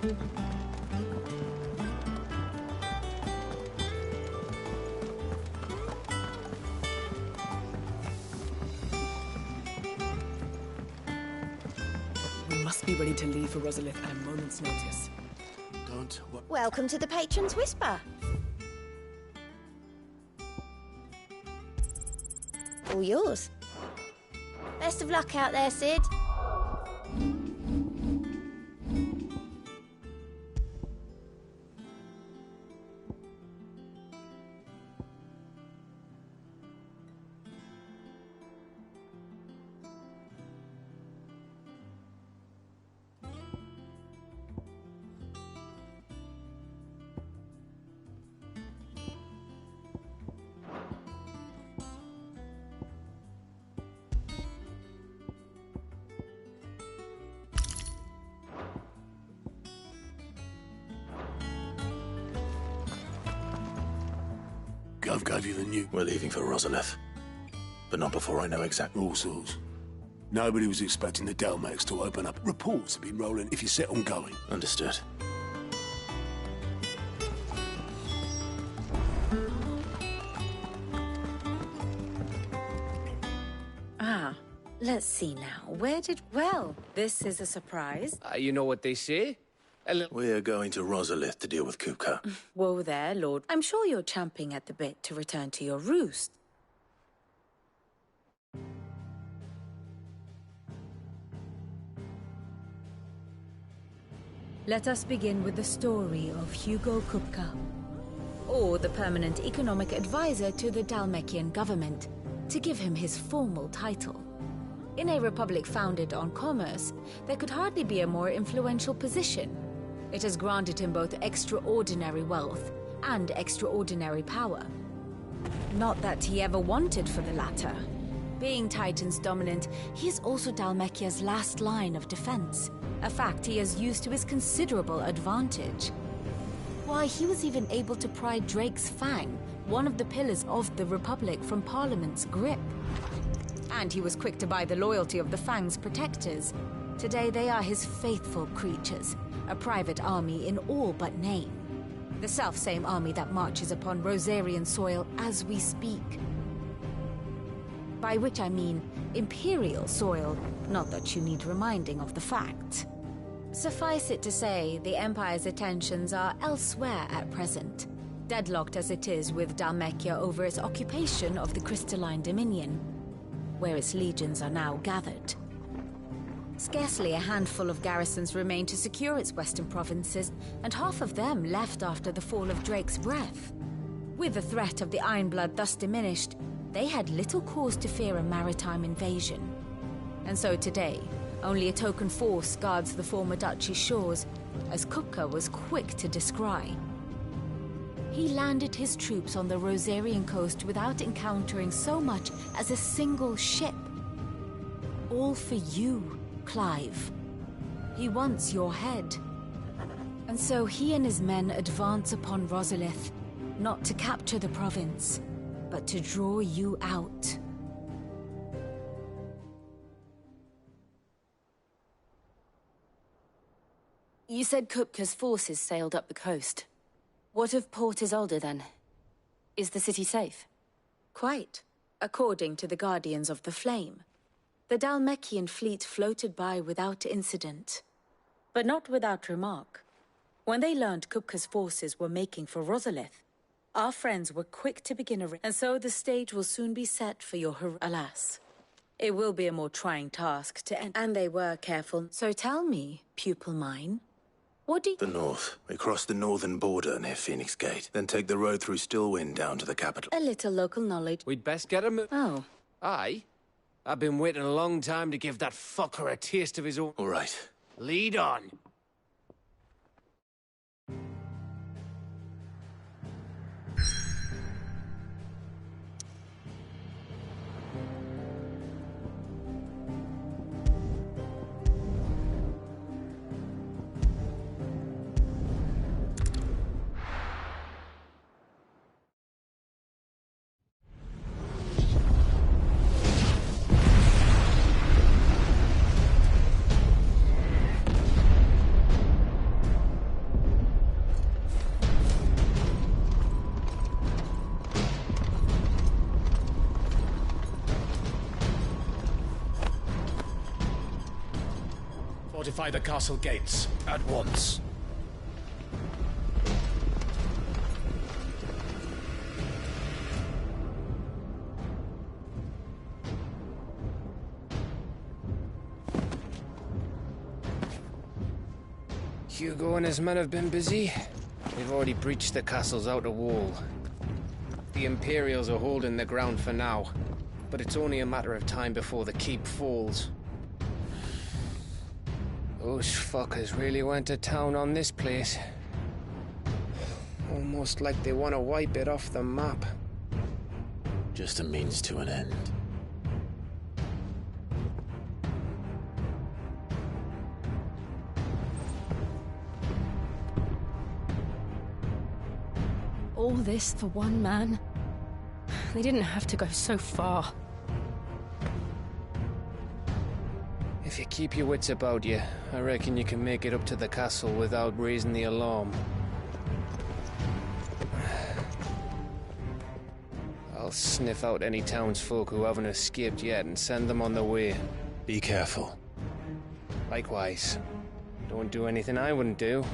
We must be ready to leave for Rosalith at a moment's notice. Don't. Welcome to the Patron's Whisper. All yours. Best of luck out there, Sid. Gov gave you the news. We're leaving for Rosalith, but not before I know exactly. All sorts. Nobody was expecting the Dalmax to open up. Reports have been rolling if you're set on going. Understood. Let's see now. Well, this is a surprise. You know what they say? We're going to Rosalith to deal with Kupka. Whoa there, Lord. I'm sure you're champing at the bit to return to your roost. Let us begin with the story of Hugo Kupka, or the permanent economic advisor to the Dalmekian government, to give him his formal title. In a republic founded on commerce, there could hardly be a more influential position. It has granted him both extraordinary wealth and extraordinary power. Not that he ever wanted for the latter. Being Titan's dominant, he is also Dalmekia's last line of defense, a fact he has used to his considerable advantage. Why, he was even able to pry Drake's Fang, one of the pillars of the Republic, from Parliament's grip. And he was quick to buy the loyalty of the Fang's protectors. Today they are his faithful creatures, a private army in all but name. The self-same army that marches upon Rosarian soil as we speak. By which I mean Imperial soil, not that you need reminding of the fact. Suffice it to say, the Empire's attentions are elsewhere at present, deadlocked as it is with Dalmekia over its occupation of the Crystalline Dominion, where its legions are now gathered. Scarcely a handful of garrisons remain to secure its western provinces, and half of them left after the fall of Drake's Breath. With the threat of the Ironblood thus diminished, they had little cause to fear a maritime invasion. And so today, only a token force guards the former duchy's shores, as Kupka was quick to descry. He landed his troops on the Rosarian coast without encountering so much as a single ship. All for you, Clive. He wants your head. And so he and his men advance upon Rosalith, not to capture the province, but to draw you out. You said Kupka's forces sailed up the coast. What of Port Isolde, then? Is the city safe? Quite, according to the Guardians of the Flame. The Dalmekian fleet floated by without incident, but not without remark. When they learned Kupka's forces were making for Rosalith, our friends were quick to begin and so the stage will soon be set for your alas. It will be a more trying task to end, and they were careful. So tell me, pupil mine, what do you... The north. We cross the northern border near Phoenix Gate, then take the road through Stillwind down to the capital. A little local knowledge. We'd best get him. Oh. Aye. I've been waiting a long time to give that fucker a taste of his own. All right. Lead on. Fortify the castle gates at once. Hugo and his men have been busy. They've already breached the castle's outer wall. The Imperials are holding the ground for now, but it's only a matter of time before the keep falls. Those fuckers really went to town on this place. Almost like they want to wipe it off the map. Just a means to an end. All this for one man? They didn't have to go so far. If you keep your wits about you, I reckon you can make it up to the castle without raising the alarm. I'll sniff out any townsfolk who haven't escaped yet and send them on their way. Be careful. Likewise. Don't do anything I wouldn't do.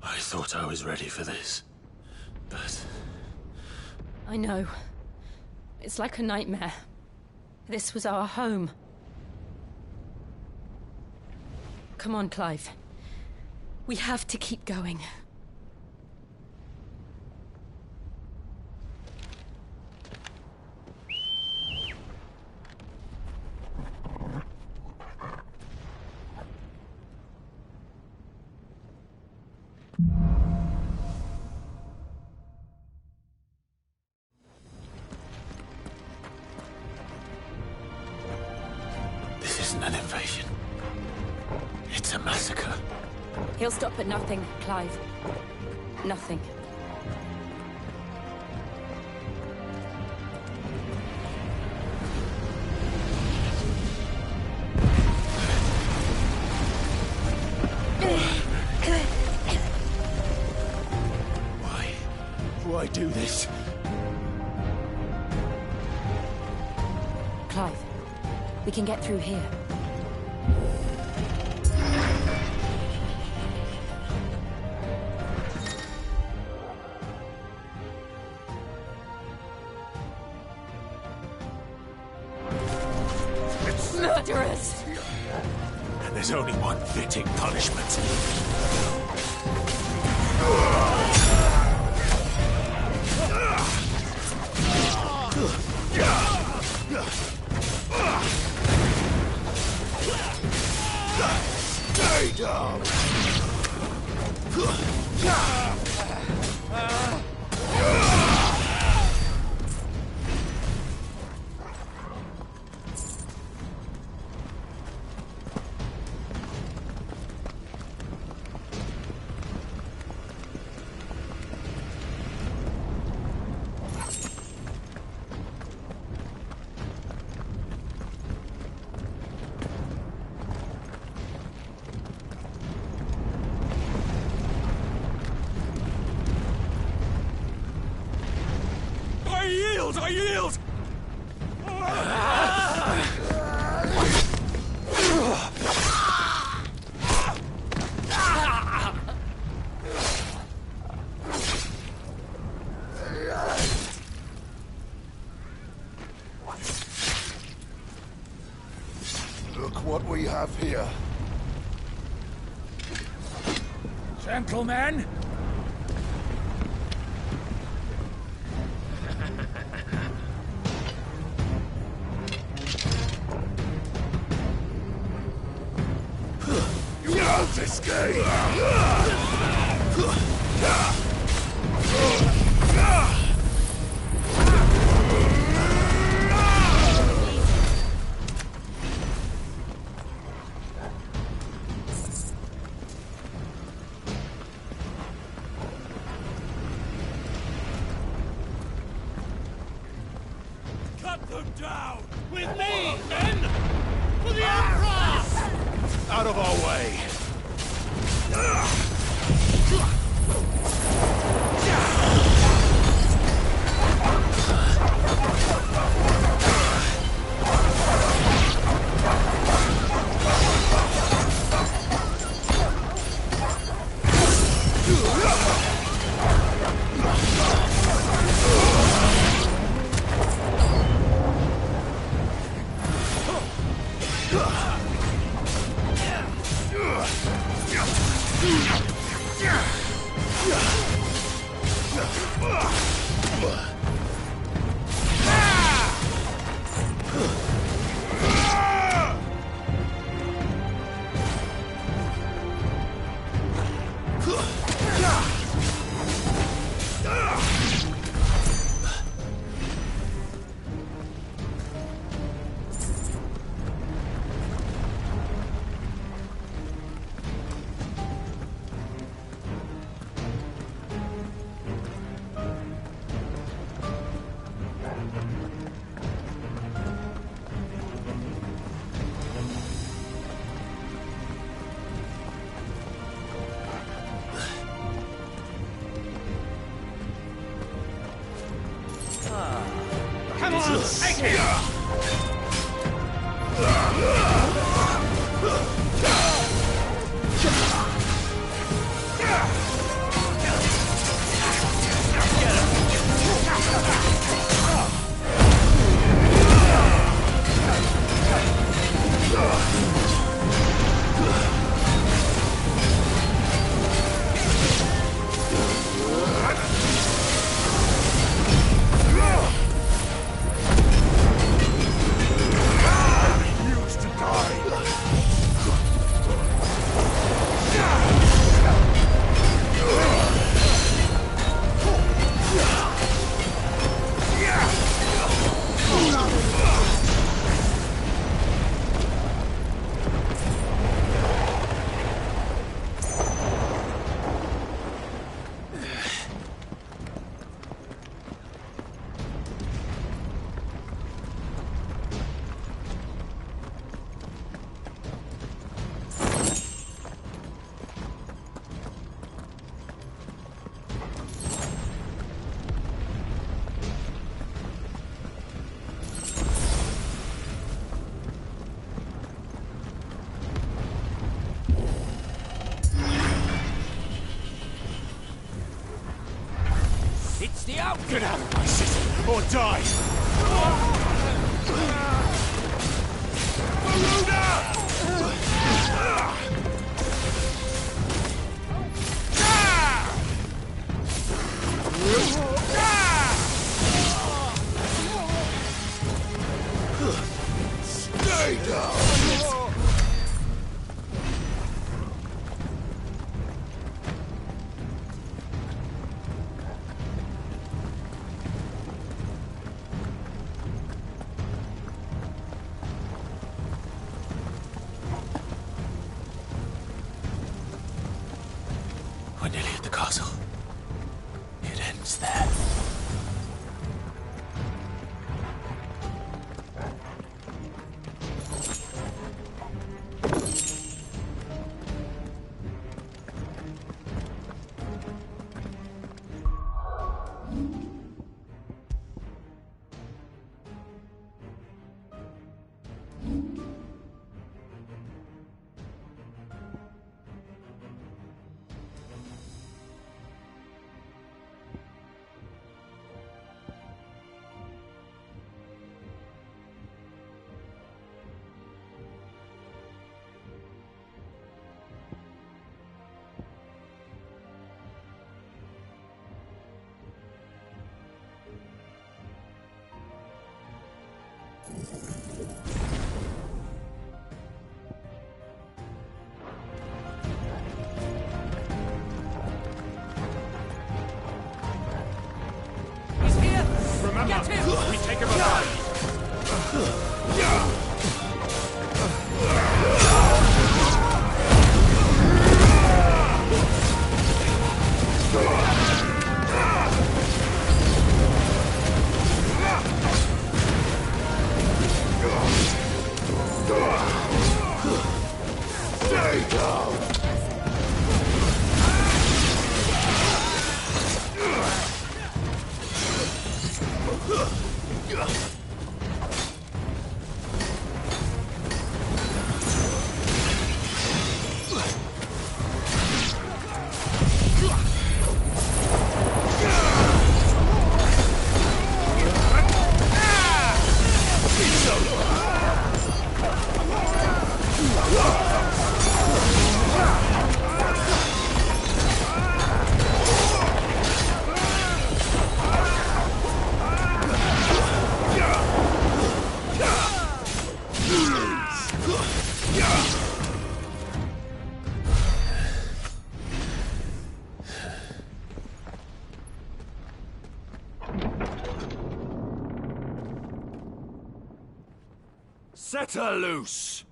I thought I was ready for this, but... I know. It's like a nightmare. This was our home. Come on, Clive. We have to keep going. This isn't an invasion. It's a massacre. He'll stop at nothing, Clive. Nothing. Why do this? Clive, we can get through here. Murderers! And there's only one fitting punishment. Stay down! I yield! Look what we have here. Gentlemen! Escape! down! With me, men! For the Emperor! Out of our way! Come on, take it! It's the out! Get out of my city, or die! Stay down! When they leave the castle, it ends there. He's here! Remember, get him! We take him alive! Set her loose!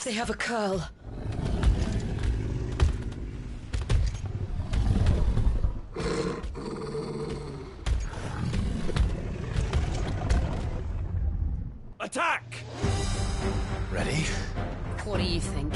They have a curl. Attack! Ready? What do you think?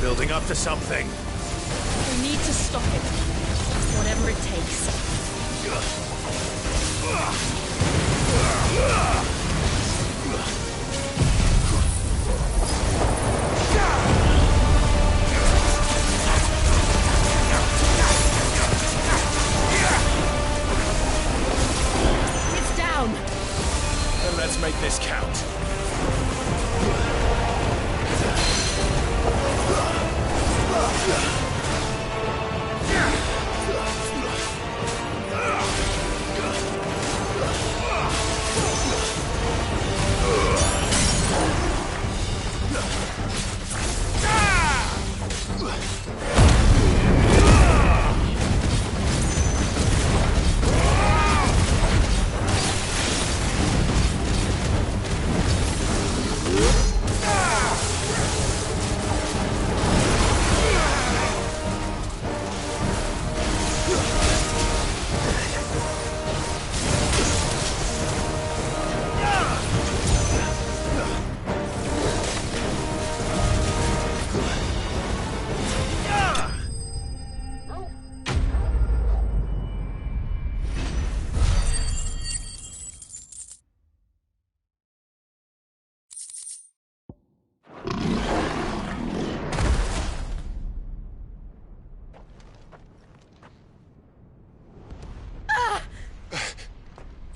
Building up to something. We need to stop it. Whatever it takes. It's down. Then let's make this count.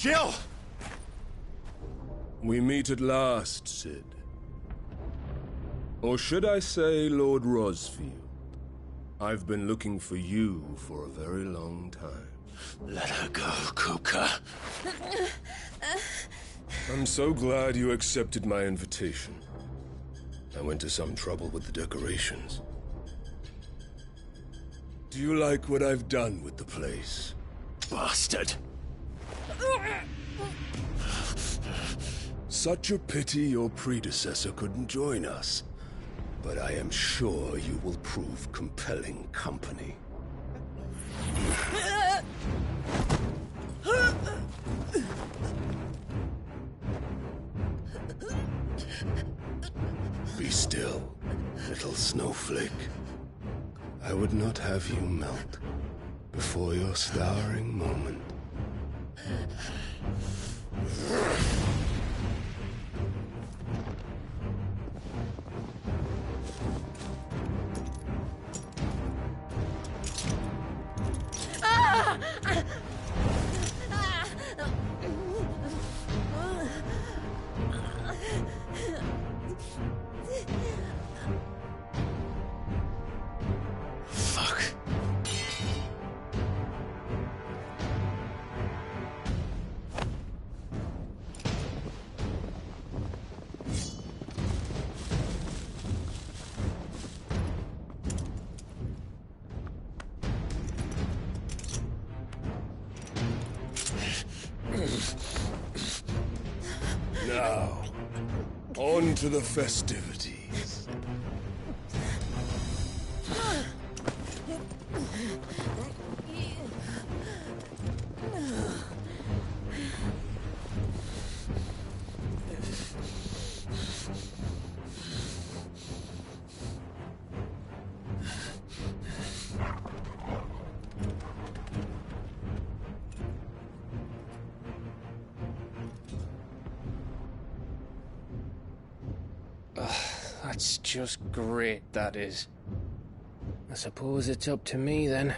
Jill! We meet at last, Sid. Or should I say, Lord Rosfield? I've been looking for you for a very long time. Let her go, Kupka. I'm so glad you accepted my invitation. I went to some trouble with the decorations. Do you like what I've done with the place? Bastard! Such a pity your predecessor couldn't join us. But I am sure you will prove compelling company. Be still, little snowflake. I would not have you melt before your starring moment. Now, on to the festivities. That's just great, that is. I suppose it's up to me, then.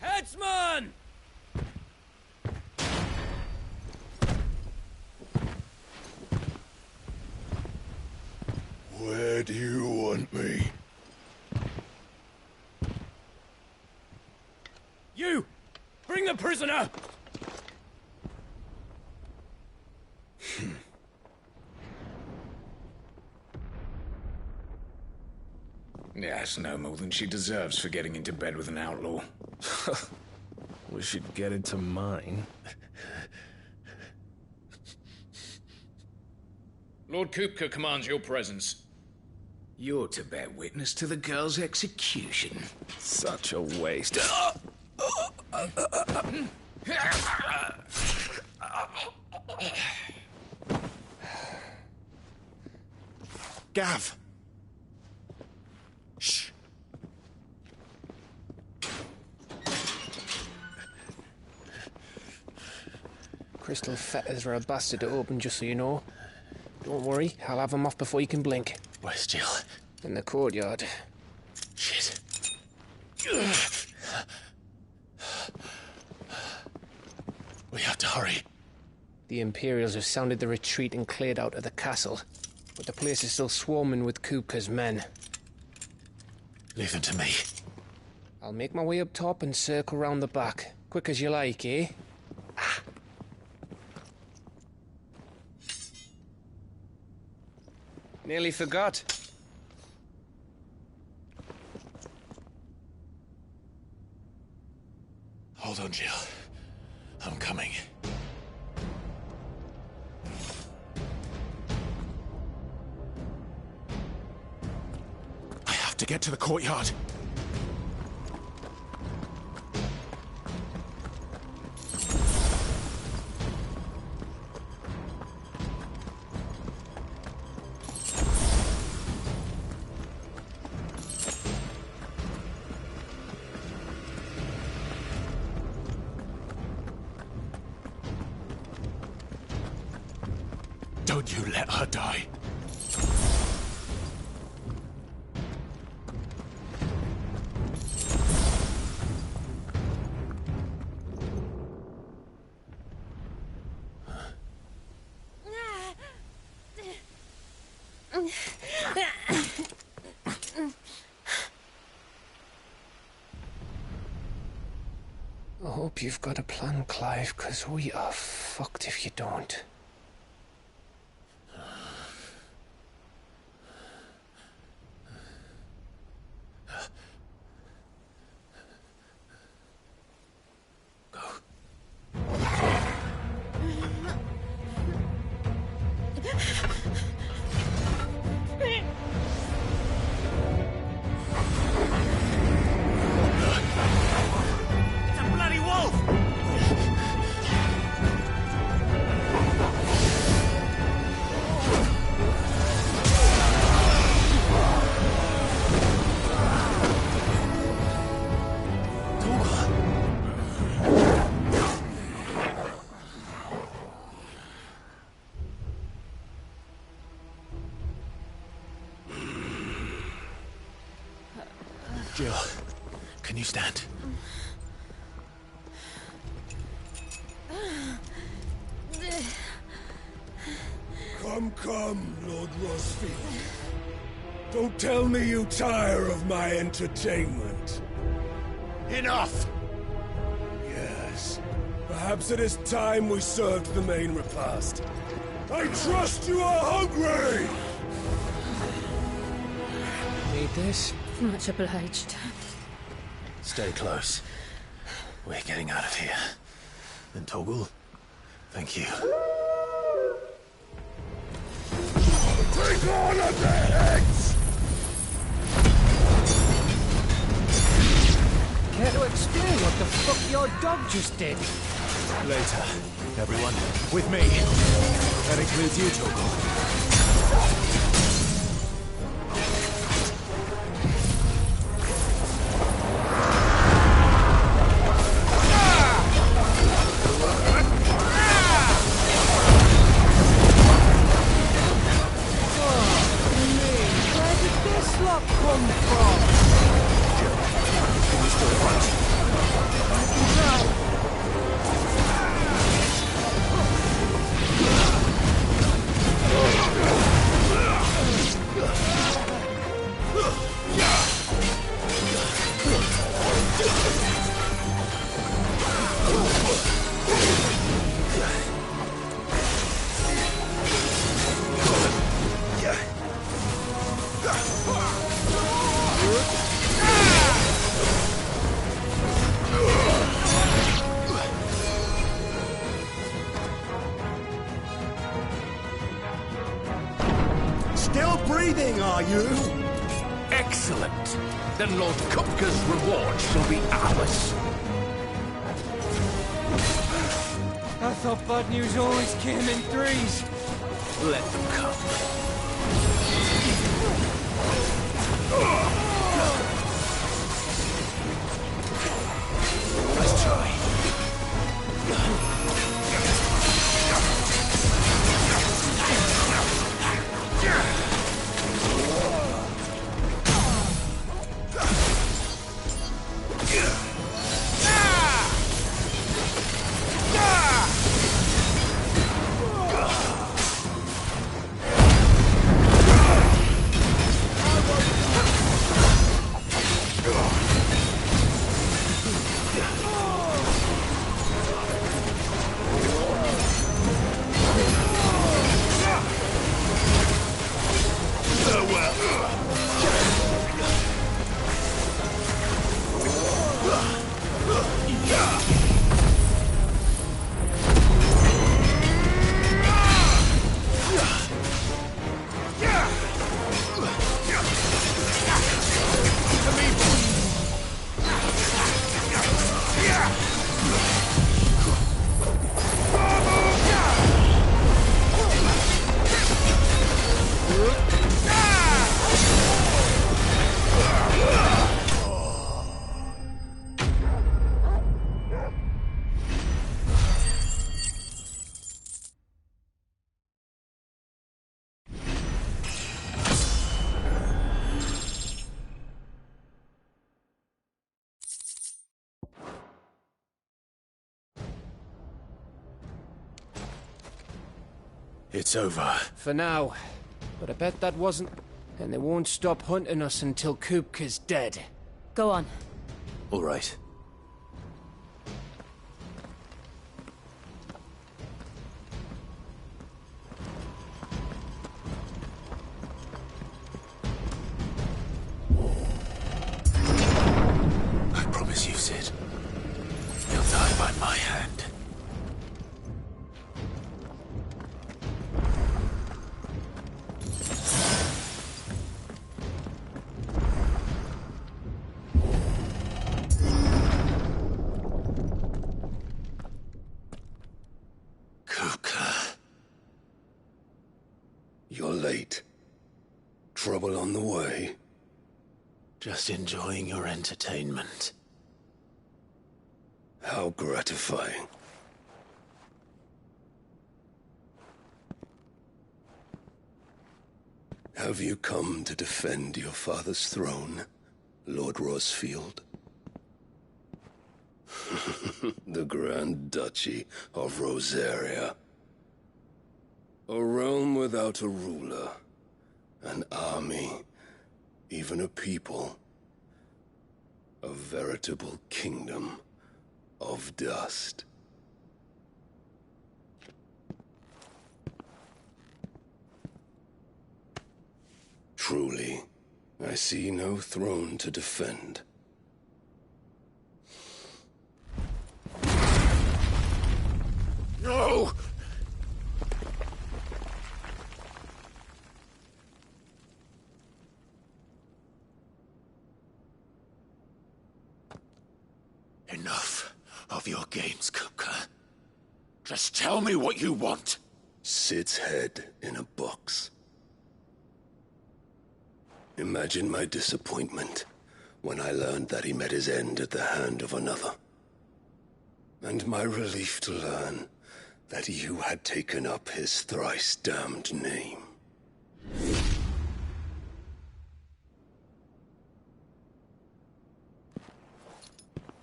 Headsman! Where do you want me? You! Bring the prisoner! Yes, no more than she deserves for getting into bed with an outlaw. We should get into mine. Lord Kupka commands your presence. You're to bear witness to the girl's execution. Such a waste. Gav! Shh. Crystal fetters are a bastard to open, just so you know. Don't worry, I'll have them off before you can blink. Where's Jill? In the courtyard. Shit. We have to hurry. The Imperials have sounded the retreat and cleared out of the castle, but the place is still swarming with Kupka's men. Leave them to me. I'll make my way up top and circle round the back. Quick as you like, eh? Ah. Nearly forgot. Hold on, Jill. I'm coming. I have to get to the courtyard. Don't you let her die. I hope you've got a plan, Clive, because we are fucked if you don't. Jill, can you stand? Come, Lord Rosfield. Don't tell me you tire of my entertainment. Enough! Yes. Perhaps it is time we served the main repast. I trust you are hungry! Need this? Much obliged. Stay close. We're getting out of here. And Toggle, thank you. Take all of their heads! Care to explain what the fuck your dog just did? Later, everyone. With me. That includes you, Toggle. Still breathing, are you? Excellent. Then Lord Kupka's reward shall be ours. I thought bad news always came in threes. Let them come. Let's try. It's over. For now. But I bet that wasn't... And they won't stop hunting us until Kupka's dead. Go on. All right. I promise you, Sid. You'll die by my hand. You're late. Trouble on the way? Just enjoying your entertainment. How gratifying. Have you come to defend your father's throne, Lord Rosfield? The Grand Duchy of Rosaria. A realm without a ruler, an army, even a people. A veritable kingdom of dust. Truly, I see no throne to defend. No! Enough of your games, Kupka. Just tell me what you want. Sid's head in a box. Imagine my disappointment when I learned that he met his end at the hand of another. And my relief to learn that you had taken up his thrice-damned name.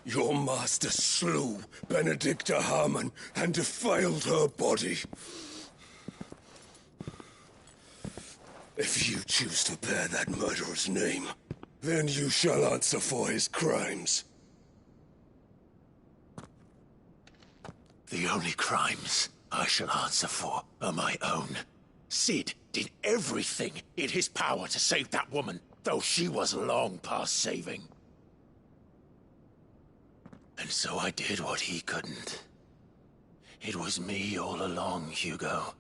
Your master slew Benedicta Harmon and defiled her body. If you choose to bear that murderer's name, then you shall answer for his crimes. The only crimes I shall answer for are my own. Sid did everything in his power to save that woman, though she was long past saving. And so I did what he couldn't. It was me all along, Hugo.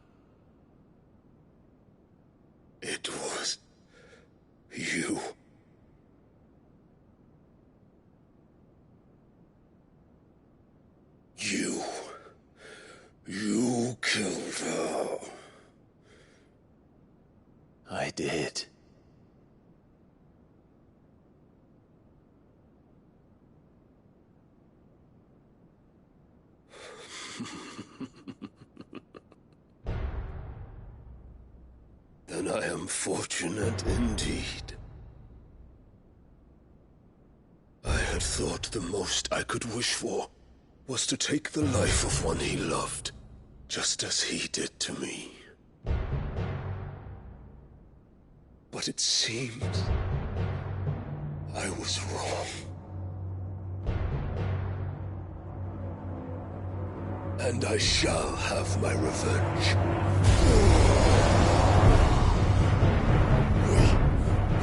It was you. You killed her. I did. Then I am fortunate indeed. I had thought the most I could wish for was to take the life of one he loved, just as he did to me. But it seems I was wrong. And I shall have my revenge.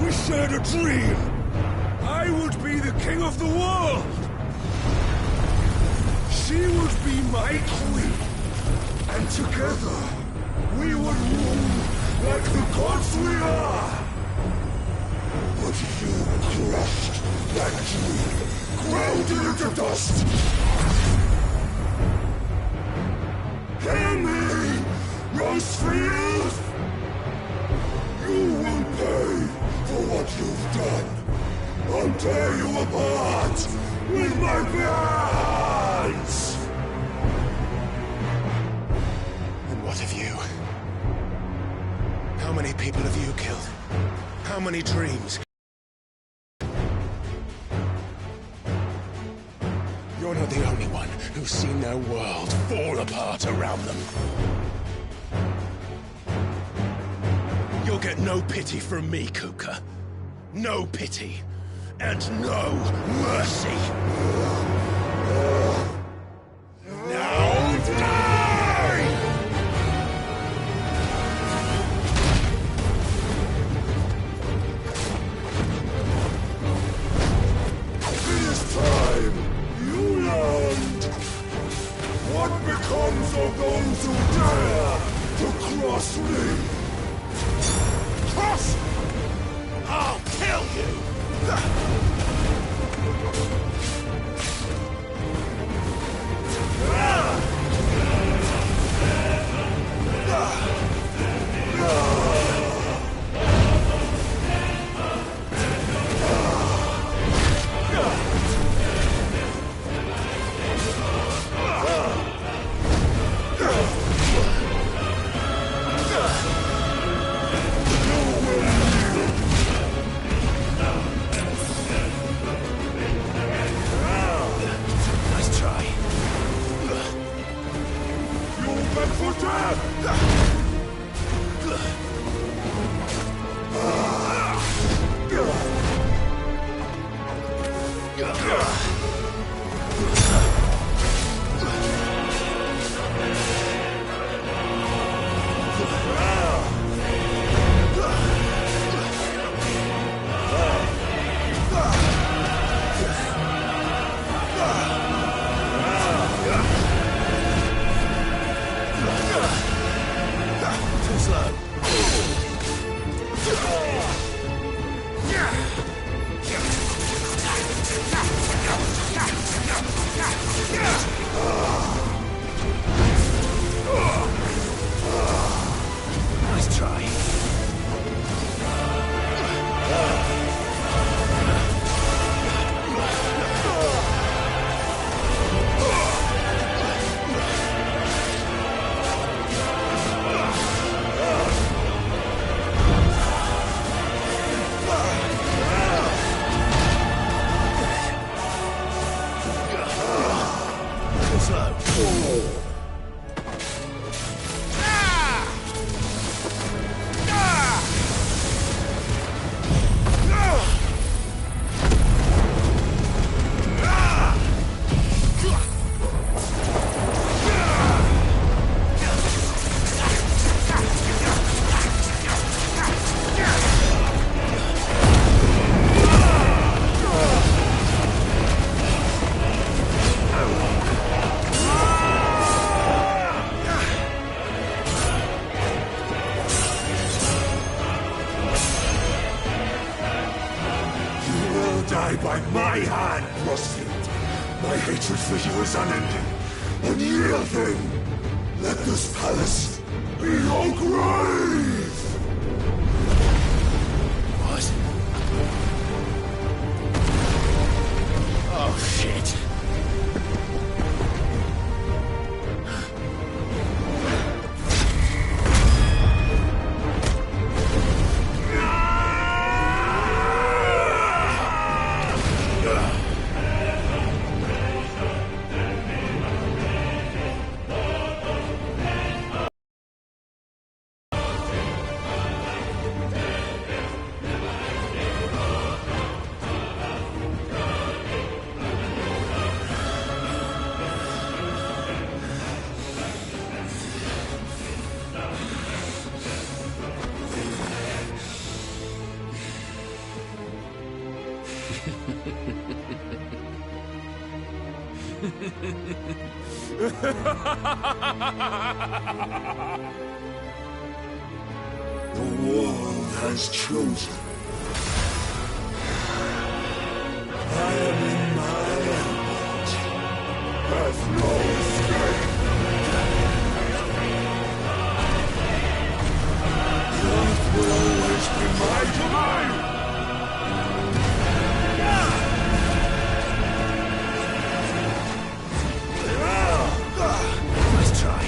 We shared a dream. I would be the king of the world. She would be my queen. And together, we would rule like the gods we are. But you crushed that dream, ground it into dust. Hear me, Rosefield! You will pay for what you've done. I'll tear you apart with my hands! And what of you? How many people have you killed? How many dreams? You're not the only one who's seen their world fall apart around them. You'll get no pity from me, Kuka. No pity. And no mercy. Now die! This time, you learned what becomes of those who dare to cross me. Cross! I'll kill you! By my hand, Rosfield. My hatred for you is unending. Unyielding. Let this palace be your grave! What? Oh, shit. The world has chosen. I am in my element. There's no escape. The earth will always be my domain. Let's try.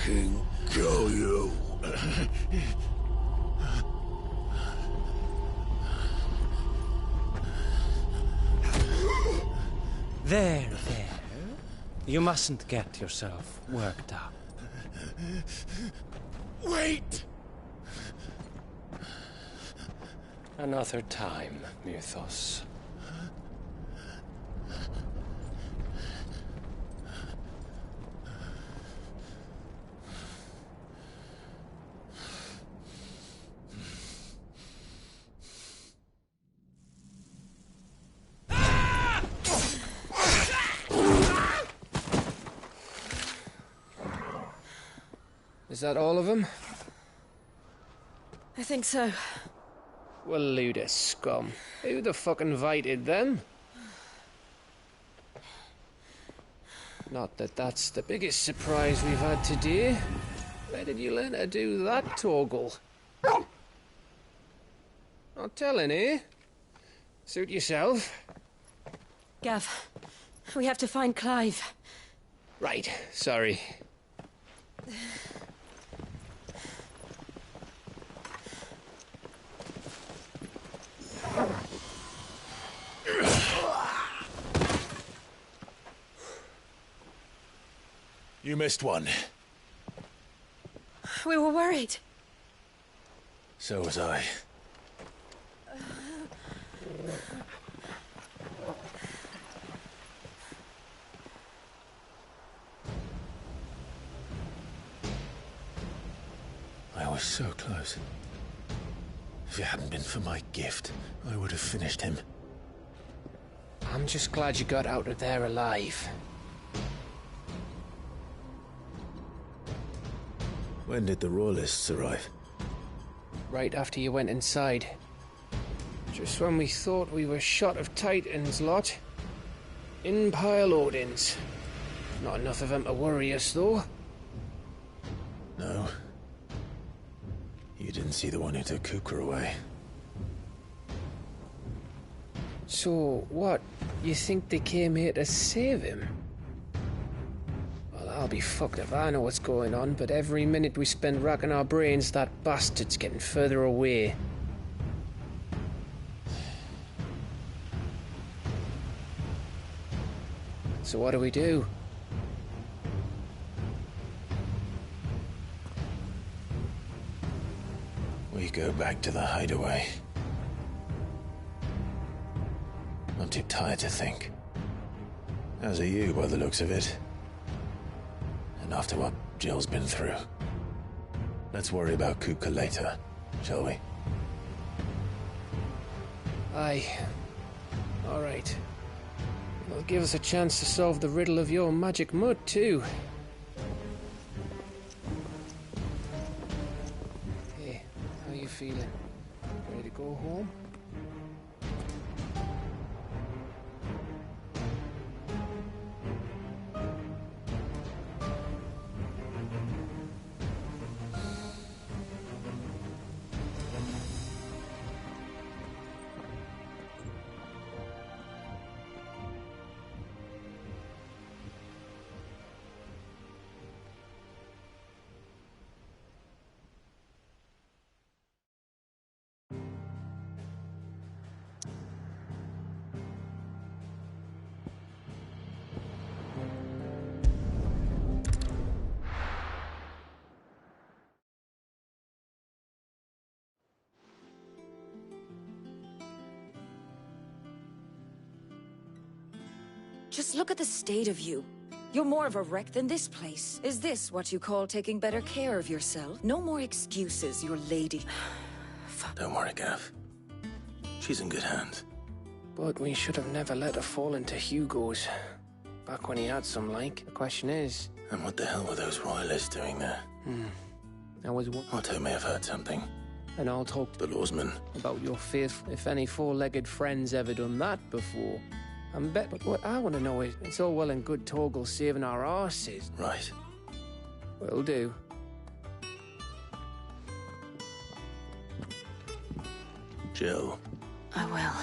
king kill you? There. You mustn't get yourself worked up. Wait! Another time, Mythos. Is that all of them? I think so. Well, load of scum. Who the fuck invited them? Not that that's the biggest surprise we've had today. Where did you learn to do that, Toggle? Not telling, eh? Suit yourself. Gav, we have to find Clive. Right, sorry. You missed one. We were worried. So was I. I was so close. If it hadn't been for my gift, I would have finished him. I'm just glad you got out of there alive. When did the Royalists arrive? Right after you went inside. Just when we thought we were shot of Titans, lot. In pile Odins. Not enough of them to worry us, though. No. You didn't see the one who took Kukra away. So, what? You think they came here to save him? Well, I'll be fucked if I know what's going on, but every minute we spend racking our brains, that bastard's getting further away. So what do we do? We go back to the hideaway. I'm too tired to think. As are you, by the looks of it. And after what Jill's been through. Let's worry about Kuka later, shall we? Aye. All right. It'll give us a chance to solve the riddle of your magic mud, too. Hey, how you feeling? Ready to go home? Just look at the state of you. You're more of a wreck than this place. Is this what you call taking better care of yourself? No more excuses, your lady. Don't worry, Gav. She's in good hands. But we should have never let her fall into Hugo's. Back when he had some, like. The question is... And what the hell were those royalists doing there? I was... Otto may have heard something. And I'll talk The lawsman. about your faith if any four-legged friend's ever done that before. But what I want to know is, it's all well and good Torgal saving our arses. Right. Will do. Jill. I will.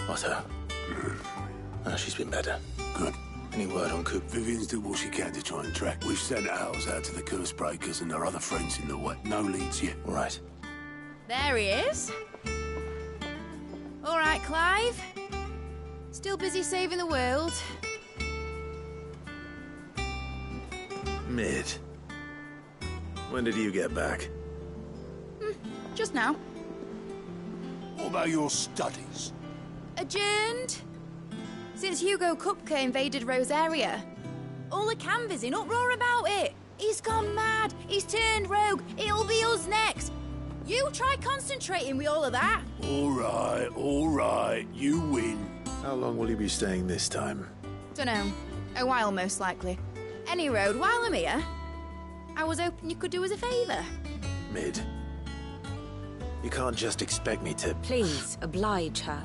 Otto. She's been better. Good. Any word on Coop? Vivian's did what she can to try and track. We've sent ours out to the curse breakers and our other friends in the way. No leads yet. Right. There he is. All right, Clive. Still busy saving the world. Mid. When did you get back? Just now. What about your studies? Adjourned. Since Hugo Kupka invaded Rosaria. All the canvas in uproar about it. He's gone mad. He's turned rogue. It'll be us next. You try concentrating with all of that. All right. You win. How long will you be staying this time? Dunno. A while, most likely. Any road, while I'm here, I was hoping you could do us a favour. Mid. You can't just expect me to... Please, oblige her.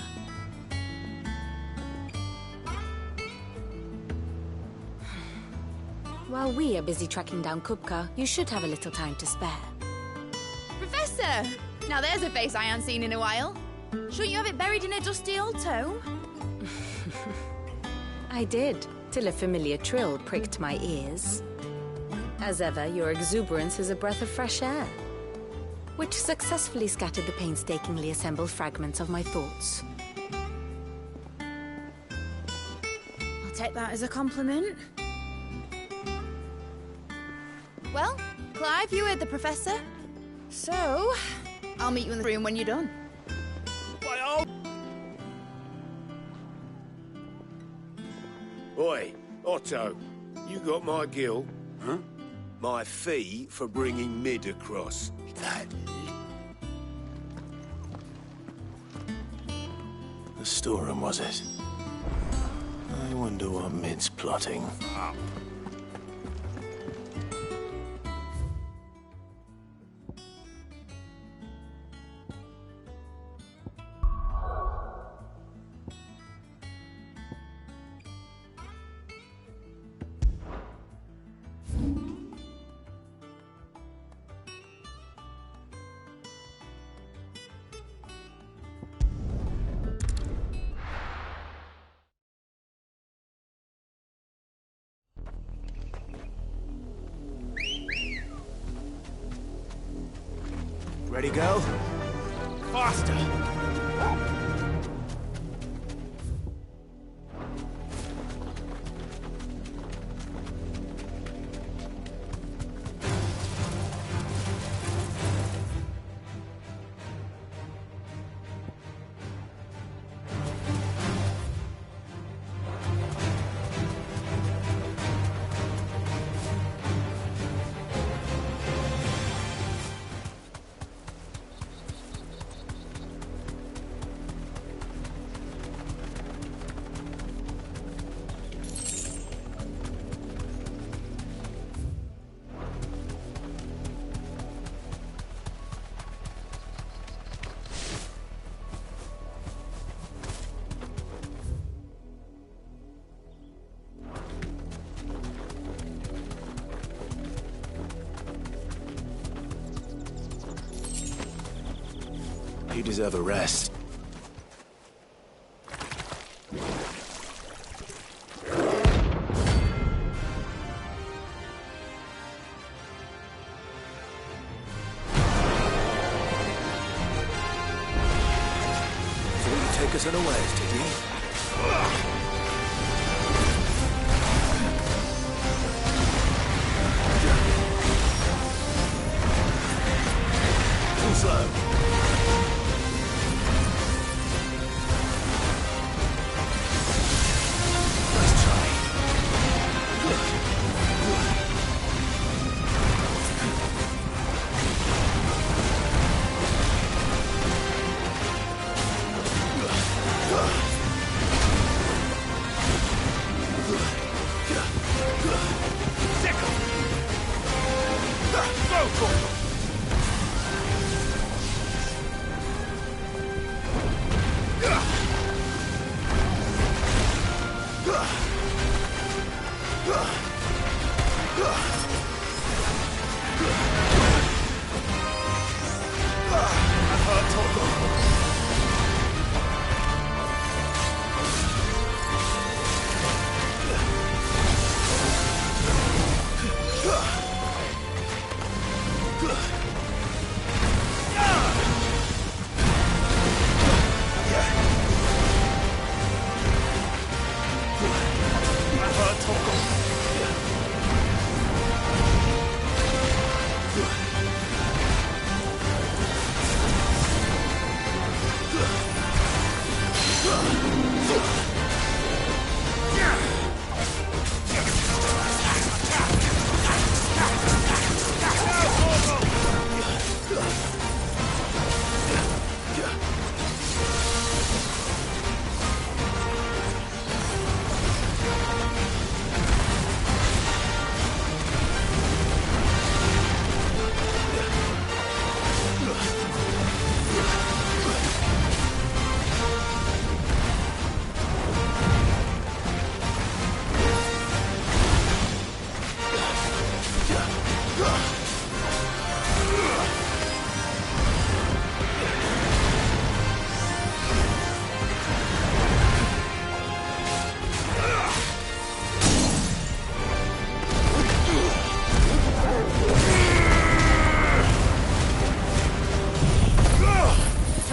While we are busy tracking down Kupka, you should have a little time to spare. Professor! Now there's a face I haven't seen in a while. Shouldn't you have it buried in a dusty old tome? I did, till a familiar trill pricked my ears. As ever, your exuberance is a breath of fresh air, which successfully scattered the painstakingly assembled fragments of my thoughts. I'll take that as a compliment. Well, Clive, you heard the Professor. So, I'll meet you in the room when you're done. Oi, Otto, you got my gill? Huh? My fee for bringing Mid across. That... The storeroom, was it? I wonder what Mid's plotting. Ready, girl? Faster! You deserve a rest. So you take us unawares, did you? Too slow.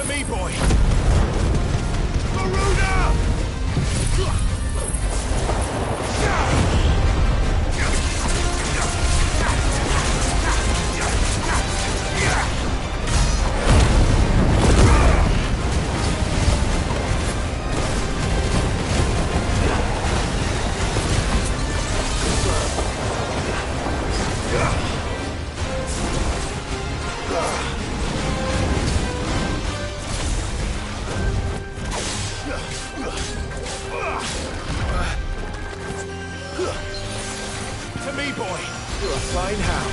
me, boy! Maruna! To me, boy! You're a fine hound.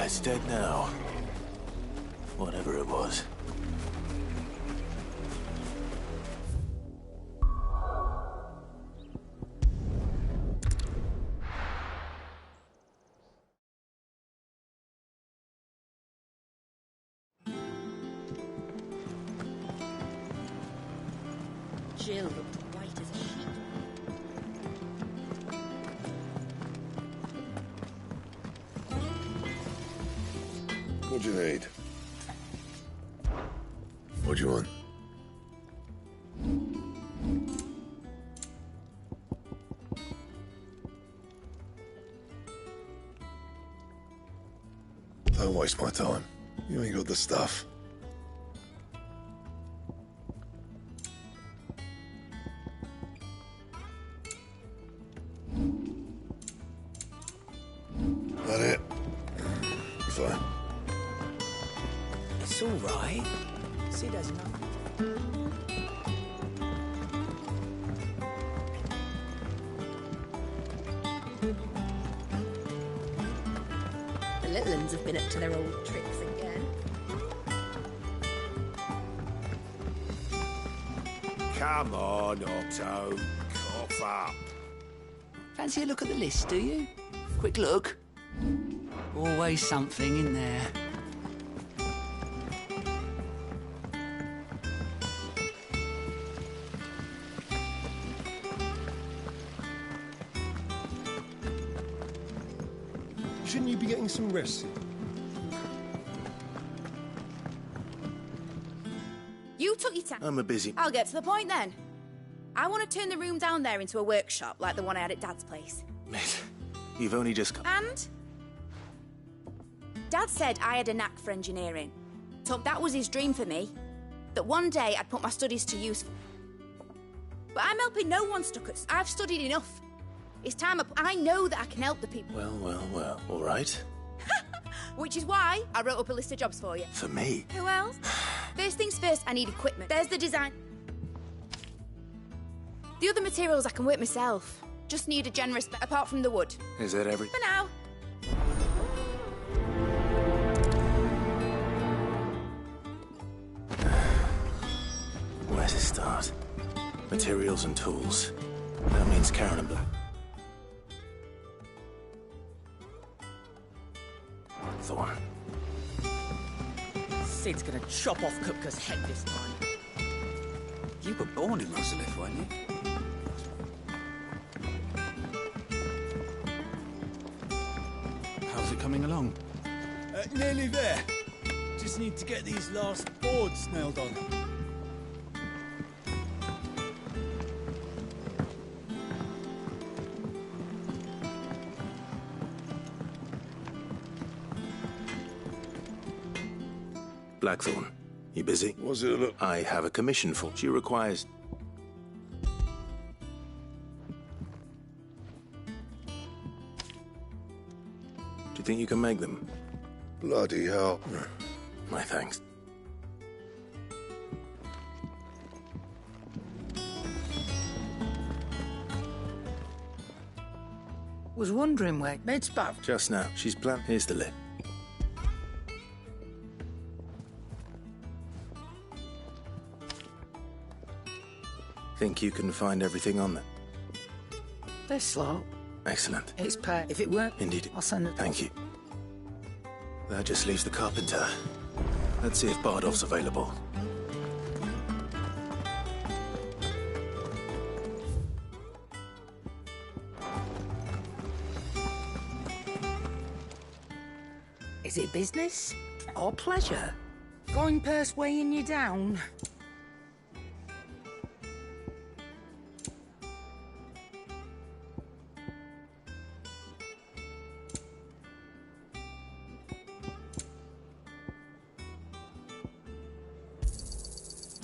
It's dead now. Whatever it was. Jill looked white as a sheet. What'd you need? What'd you want? Don't waste my time. You ain't got the stuff. That it? Fine. It's all right. Sid has nothing. The little uns have been up to their old tricks again. Come on, Otto. Cough up. Fancy a look at the list, do you? Quick look. Always something in there. Shouldn't you be getting some rest? You took your time. I'm a busy... I'll get to the point then. I want to turn the room down there into a workshop like the one I had at Dad's place. Mate, you've only just come... And? Dad said I had a knack for engineering. So that was his dream for me. That one day I'd put my studies to use. But I'm helping no one, Stuckers. I've studied enough. It's time I know that I can help the people. Well, all right. Which is why I wrote up a list of jobs for you. For me? Who else? First things first, I need equipment. There's the design. The other materials I can work myself. Just need a generous bit, apart from the wood. Is that everything? For now. Where to start? Materials and tools. That means Karen and Black. Thorn. Sid's gonna chop off Kupka's head this time. You were born in Rosalith, weren't you? How's it coming along? Nearly there. Just need to get these last boards nailed on. Blackthorn, you busy? What's it look? I have a commission for. She requires... Do you think you can make them? Bloody hell. My thanks. Was wondering where Med's back. Just now. She's planned. Here's the list. Think you can find everything on that? They're slow. Excellent. It's pay. If it weren't, Indeed. I'll send it. Thank you. That just leaves the carpenter. Let's see if Bardolph's available. Is it business or pleasure? Going purse weighing you down?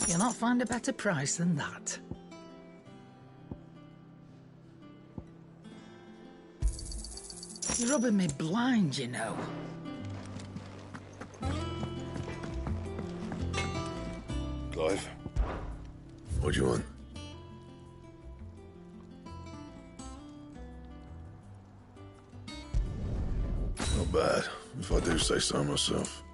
You'll not find a better price than that. You're rubbing me blind, you know. Clive, what do you want? Not bad, if I do say so myself.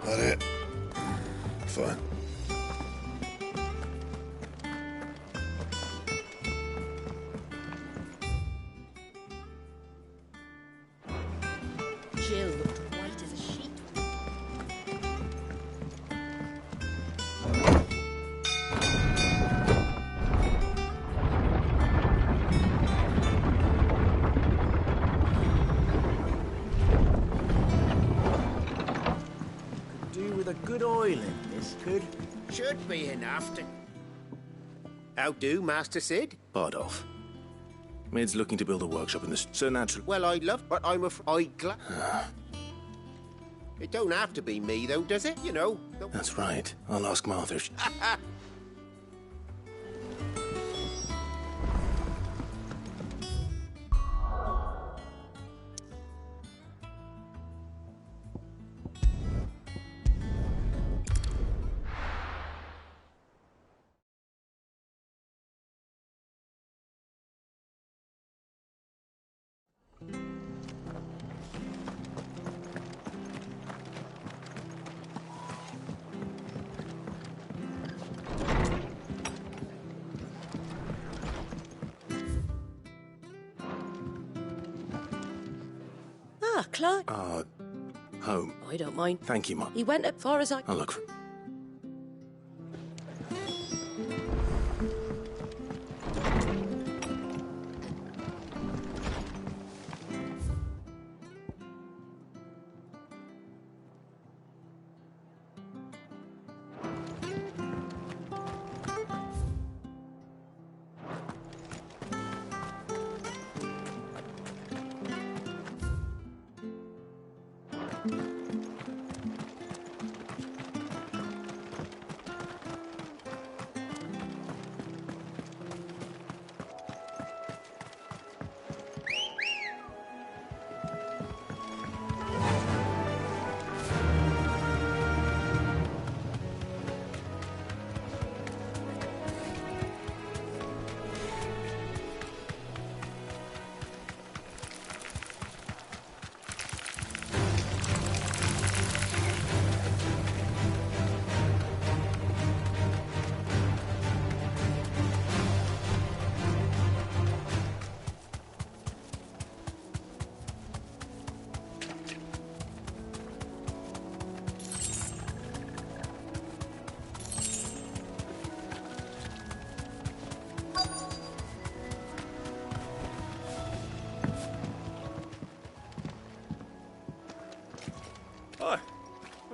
That it? Fine. Jill looked white as a sheet. With a good oil in this should be enough to... How do, Master Sid? Bardolph. Mid's looking to build a workshop in this so natural. Well, I'd love, but I'm afraid... It don't have to be me, though, does it? You know. That's right. I'll ask Martha. Ah, Clark. Home. I don't mind. Thank you, Mum. He went as far as I... I'll look for...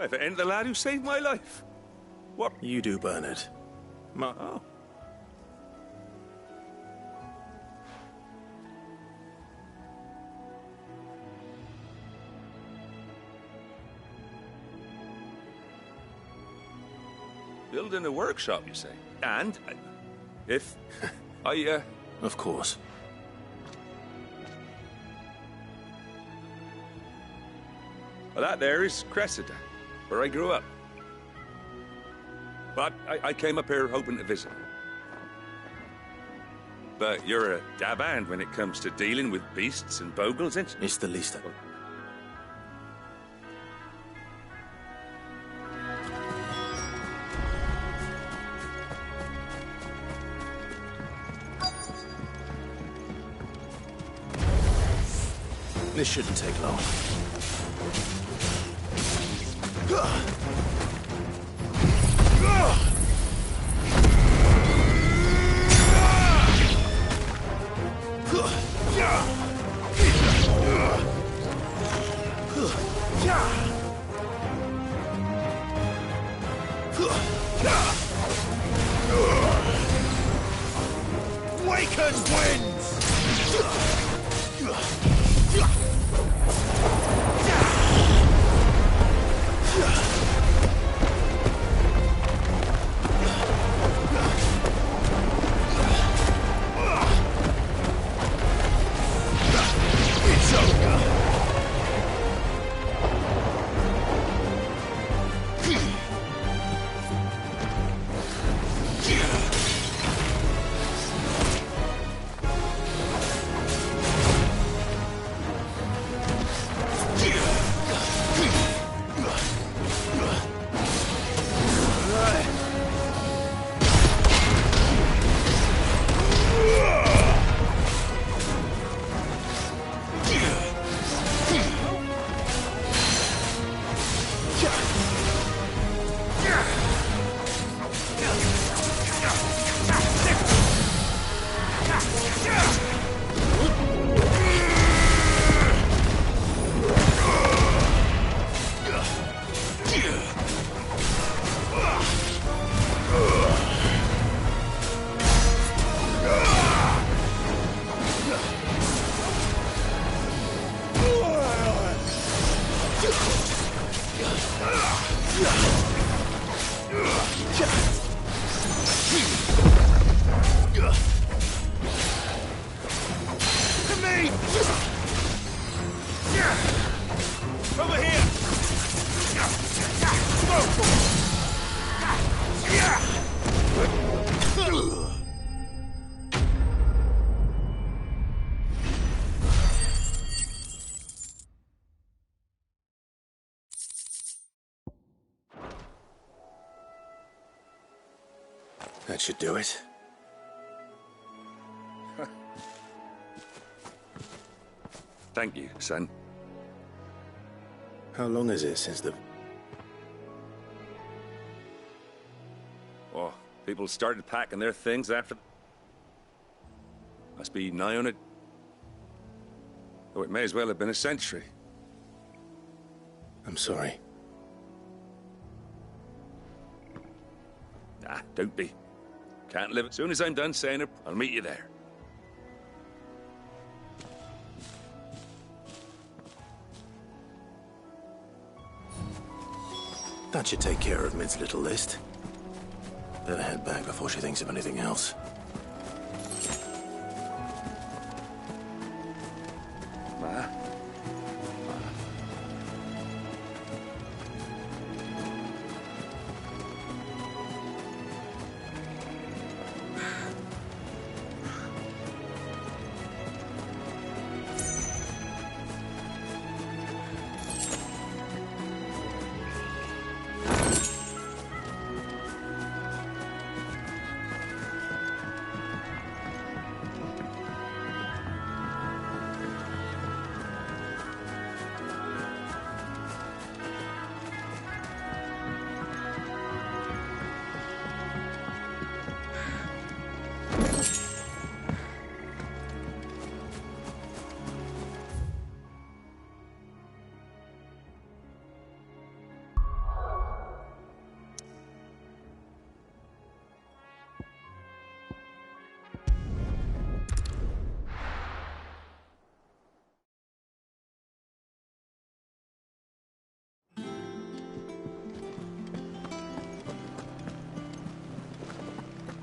If it ain't the lad who saved my life. What? You do, Bernard. Oh. Building a workshop, you say? And if I, Of course. Well, that there is Cressida, where I grew up. But I came up here hoping to visit. But you're a dab hand when it comes to dealing with beasts and bogles, ain't you? It's the least of it. This shouldn't take long. Waken winds! It's over. That should do it. Thank you, son. How long is it since the... Oh, people started packing their things after... Must be nigh on it. Oh, it may as well have been a century. I'm sorry. Ah, don't be. Can't live. As soon as I'm done saying it, I'll meet you there. That should take care of Mid's little list. Better head back before she thinks of anything else. Ma?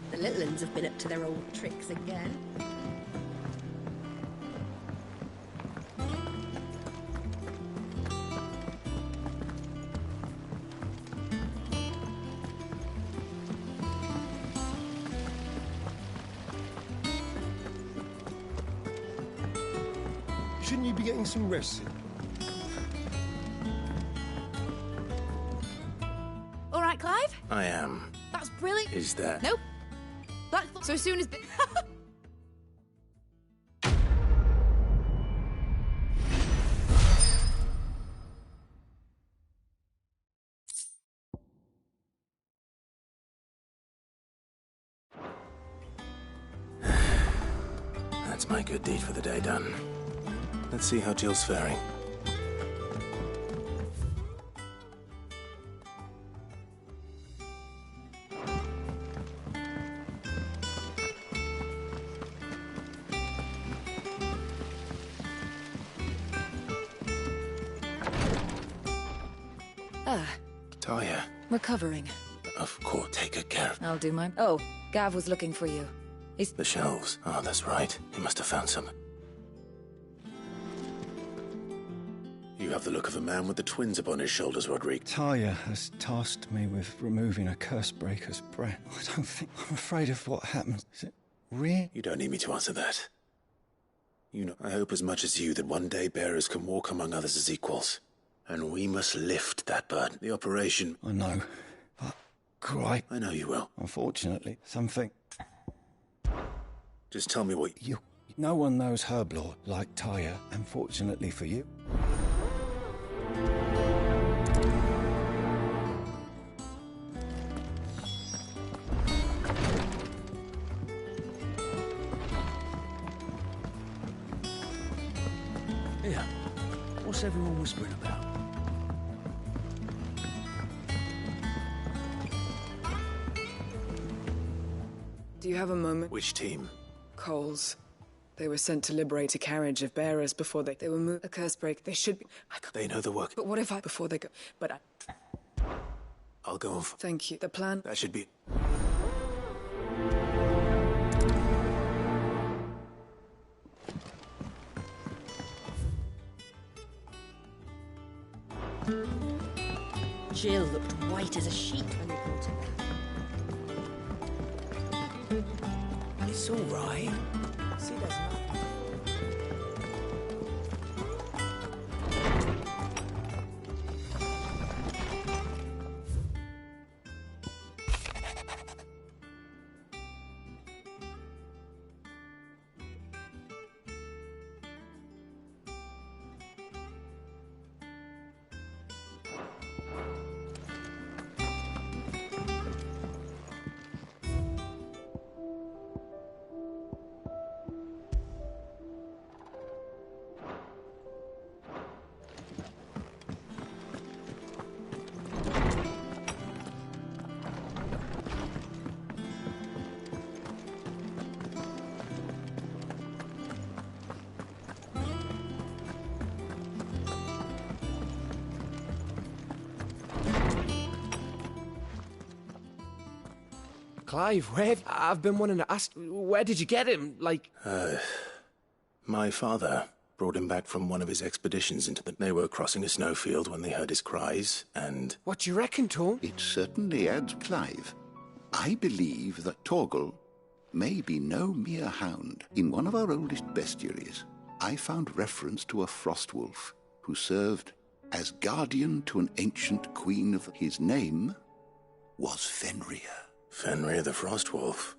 The little ones have been up to their old tricks again. Shouldn't you be getting some rest? All right, Clive? I am. That's brilliant. Is that... Nope. That's so as soon as... That's my good deed for the day done. Let's see how Jill's faring. Talia. Recovering. Of course, take good care of... I'll do my... Oh, Gav was looking for you. He's... The shelves. Oh, that's right. He must have found some. You have the look of a man with the twins upon his shoulders, Rodrigue. Talia has tasked me with removing a Cursebreaker's breath. I don't think... I'm afraid of what happens. Is it real? You don't need me to answer that. You know, I hope as much as you that one day bearers can walk among others as equals. And we must lift that burden. The operation... I know, but... Quite... I know you will. Unfortunately, something... Just tell me what... You... No one knows Herblore like Talia, unfortunately for you. Yeah. What's everyone whispering about? Do you have a moment? Which team? Coles. They were sent to liberate a carriage of bearers before they were moved. A curse break. They should be... They know the work. But what if I... Before they go... But I... I'll go on... Thank you. The plan... That should be... Jill looked white as a sheet when they brought her back. It's all right. See, there's nothing. Clive, I've been wanting to ask, where did you get him? Like... My father brought him back from one of his expeditions into the... They were crossing a snowfield when they heard his cries, and... What do you reckon, Tom? It certainly adds Clive. I believe that Torgal may be no mere hound. In one of our oldest bestiaries, I found reference to a frost wolf who served as guardian to an ancient queen of... His name was Fenrir. Fenrir the frost wolf.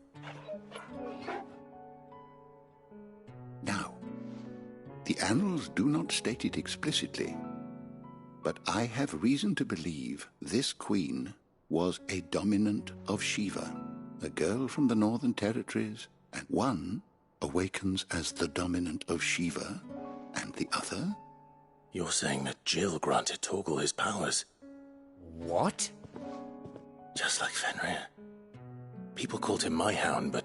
Now, the annals do not state it explicitly, but I have reason to believe this queen was a dominant of Shiva, a girl from the Northern Territories, and one awakens as the dominant of Shiva, and the other... You're saying that Jill granted Torgal his powers? What? Just like Fenrir. People called him my hound, but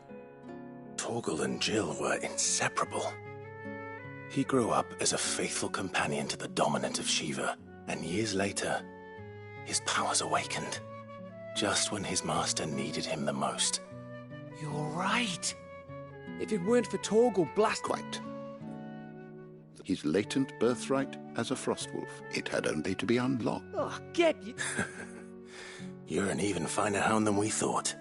Torgal and Jill were inseparable. He grew up as a faithful companion to the dominant of Shiva, and years later, his powers awakened, just when his master needed him the most. You're right. If it weren't for Torgal, blast... Quite. His latent birthright as a frostwolf. It had only to be unlocked. Oh, get you... You're an even finer hound than we thought.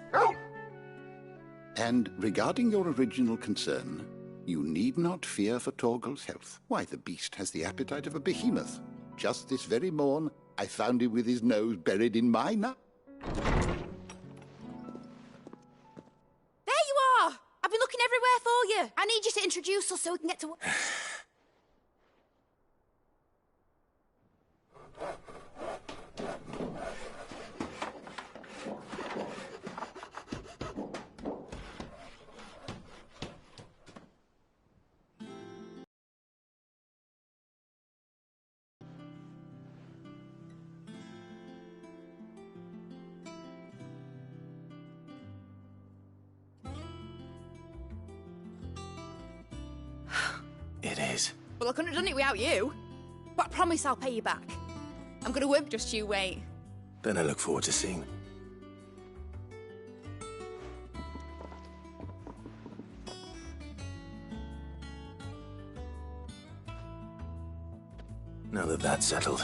And regarding your original concern, you need not fear for Torgal's health. Why, the beast has the appetite of a behemoth. Just this very morn, I found him with his nose buried in my nut. There you are! I've been looking everywhere for you. I need you to introduce us so we can get to work. It is. Well, I couldn't have done it without you. But I promise I'll pay you back. I'm going to work, just you wait. Then I look forward to seeing. Now that that's settled,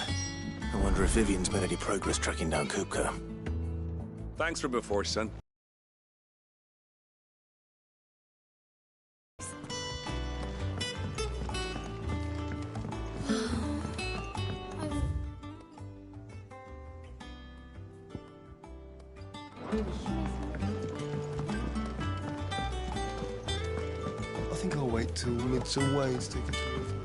I wonder if Vivian's made any progress tracking down Kupka. Thanks for before, son. I think I'll wait till Midsummer Ways take it to river.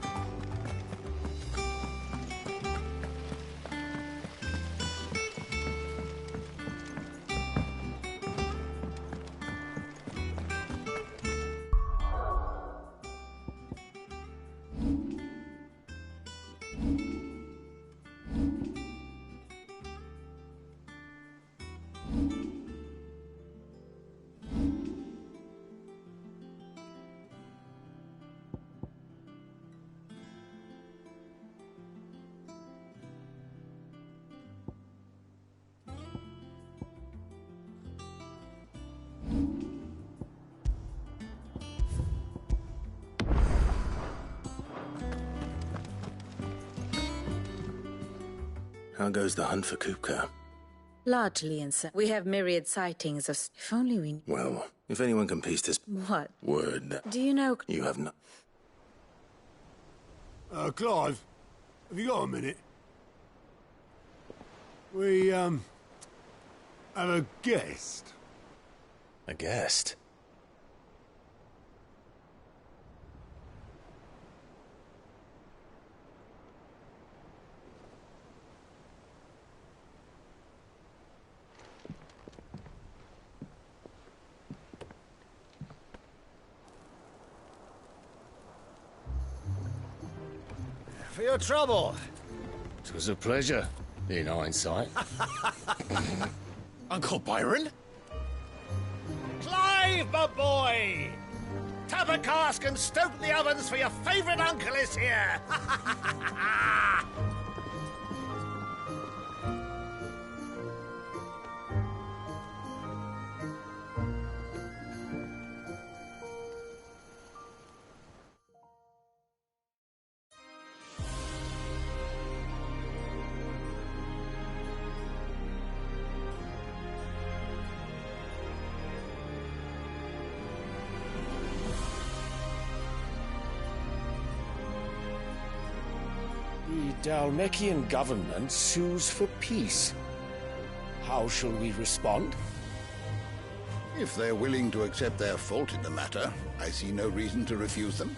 How goes the hunt for Kupka? Largely we have myriad sightings of... If only we... Well, if anyone can piece this... What? Word... Do you know... You have not... Clive, have you got a minute? We, have a guest. A guest? For your trouble. It was a pleasure, in hindsight. Uncle Byron? Clive, my boy! Tap a cask and stoke the ovens for your favourite uncle is here! Dalmekian government sues for peace. How shall we respond? If they're willing to accept their fault in the matter, I see no reason to refuse them.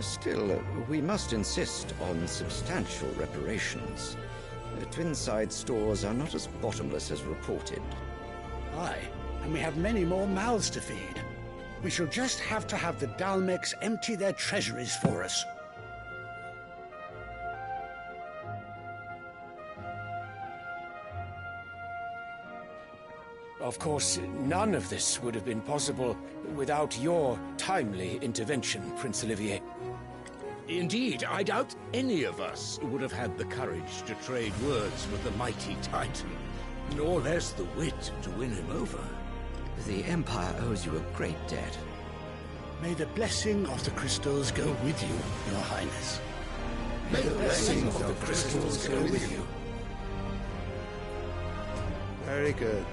Still, we must insist on substantial reparations. Twinside stores are not as bottomless as reported. Aye, and we have many more mouths to feed. We shall just have to have the Dalmecs empty their treasuries for us. Of course, none of this would have been possible without your timely intervention, Prince Olivier. Indeed, I doubt any of us would have had the courage to trade words with the mighty Titan, nor less the wit to win him over. The Empire owes you a great debt. May the blessing of the crystals go with you, Your Highness. May the blessing of the crystals go with you. Very good.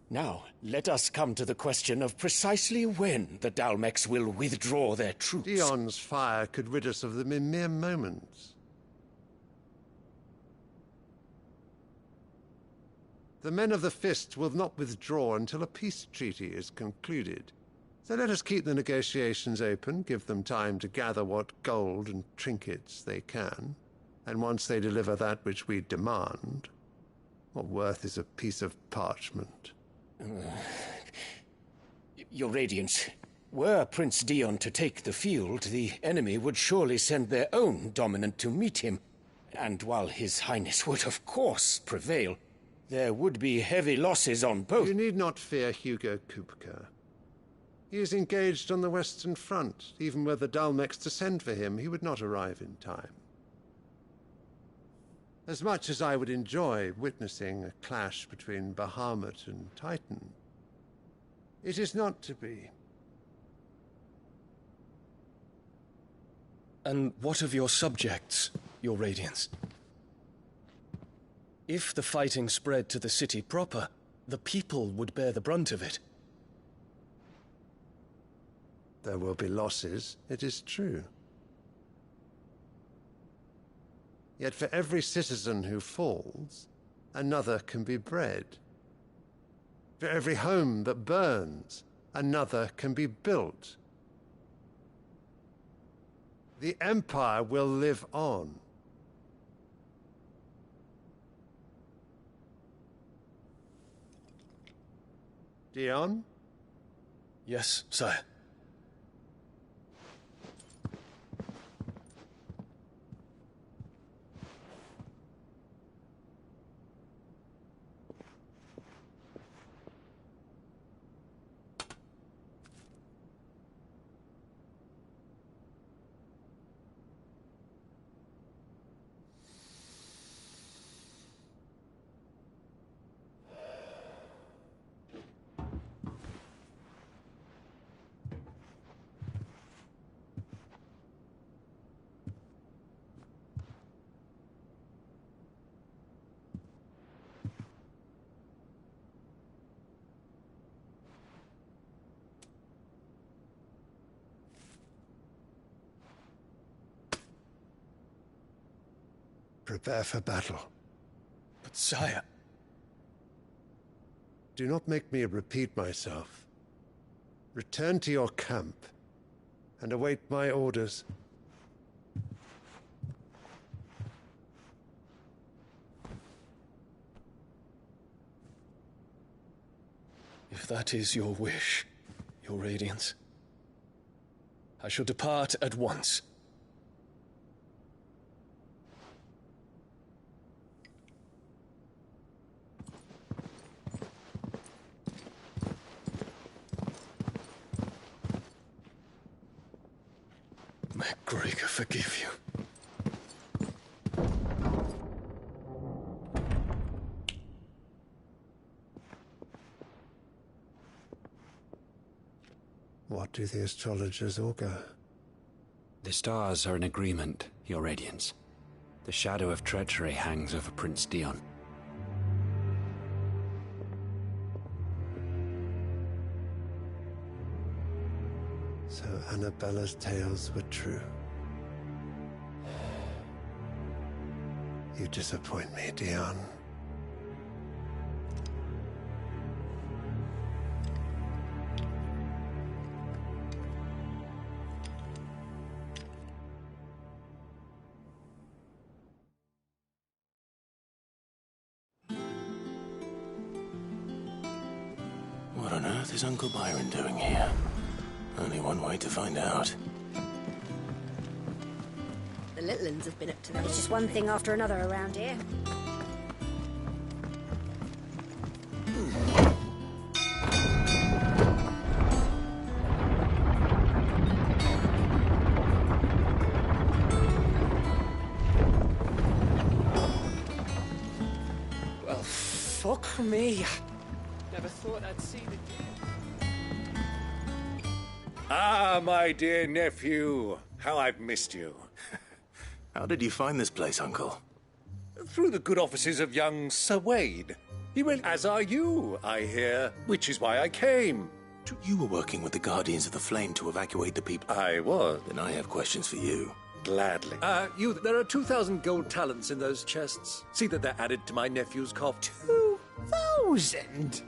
Now, let us come to the question of precisely when the Dalmecs will withdraw their troops. Dion's fire could rid us of them in mere moments. The men of the Fist will not withdraw until a peace treaty is concluded. So let us keep the negotiations open, give them time to gather what gold and trinkets they can, and once they deliver that which we demand, what worth is a piece of parchment? Your Radiance, were Prince Dion to take the field, the enemy would surely send their own dominant to meet him. And while His Highness would of course prevail, there would be heavy losses on both. You need not fear Hugo Kupka. He is engaged on the Western Front. Even were the Dalmecs to send for him, he would not arrive in time. As much as I would enjoy witnessing a clash between Bahamut and Titan, it is not to be. And what of your subjects, Your Radiance? If the fighting spread to the city proper, the people would bear the brunt of it. There will be losses, it is true. Yet for every citizen who falls, another can be bred. For every home that burns, another can be built. The Empire will live on. Dion? Yes, sire. Prepare for battle. But sire... Do not make me repeat myself. Return to your camp and await my orders. If that is your wish, Your Radiance, I shall depart at once. May Gregor forgive you. What do the astrologers augur? The stars are in agreement, Your Radiance. The shadow of treachery hangs over Prince Dion. Annabella's tales were true. You disappoint me, Dion. What on earth is Uncle Byron doing here? Only one way to find out. The little uns have been up to them. It's just one thing after another around here. Well, fuck me. Never thought I'd see the day. Ah, my dear nephew. How I've missed you. How did you find this place, Uncle? Through the good offices of young Sir Wade. He went, as are you, I hear, which is why I came. You were working with the Guardians of the Flame to evacuate the people. I was. Then I have questions for you. Gladly. There are 2,000 gold talents in those chests. See that they're added to my nephew's coffin. 2,000?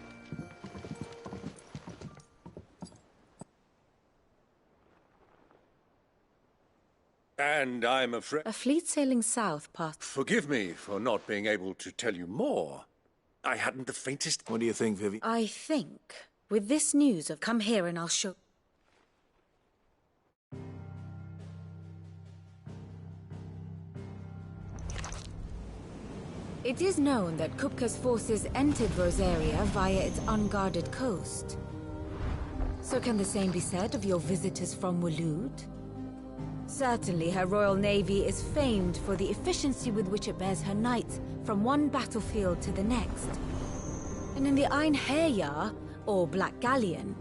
And I'm afraid... A fleet sailing south past... Forgive me for not being able to tell you more. I hadn't the faintest... What do you think, Vivi? I think, with this news of come here and I'll show... It is known that Kupka's forces entered Rosaria via its unguarded coast. So can the same be said of your visitors from Waloed? Certainly, her Royal Navy is famed for the efficiency with which it bears her knights from one battlefield to the next. And in the Einherjar, or Black Galleon,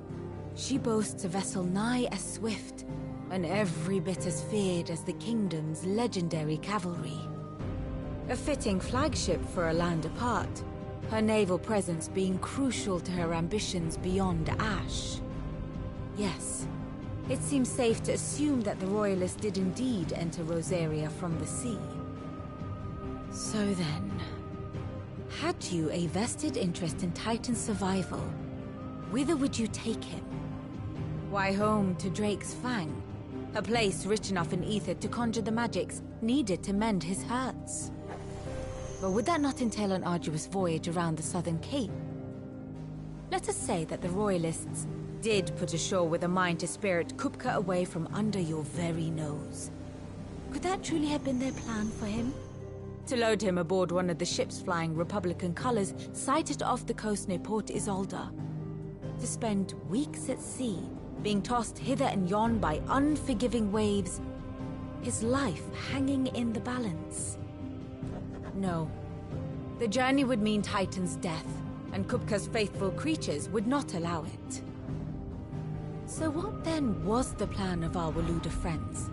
she boasts a vessel nigh as swift and every bit as feared as the kingdom's legendary cavalry. A fitting flagship for a land apart, her naval presence being crucial to her ambitions beyond Ash. Yes. It seems safe to assume that the Royalists did indeed enter Rosaria from the sea. So then, had you a vested interest in Titan's survival, whither would you take him? Why, home to Drake's Fang, a place rich enough in ether to conjure the magics needed to mend his hurts. But would that not entail an arduous voyage around the southern cape? Let us say that the Royalists did put ashore with a mind to spirit Kupka away from under your very nose. Could that truly have been their plan for him? To load him aboard one of the ships flying Republican colors sighted off the coast near Port Isolde? To spend weeks at sea, being tossed hither and yon by unforgiving waves, his life hanging in the balance? No. The journey would mean Titan's death, and Kupka's faithful creatures would not allow it. So what then was the plan of our Waluda friends?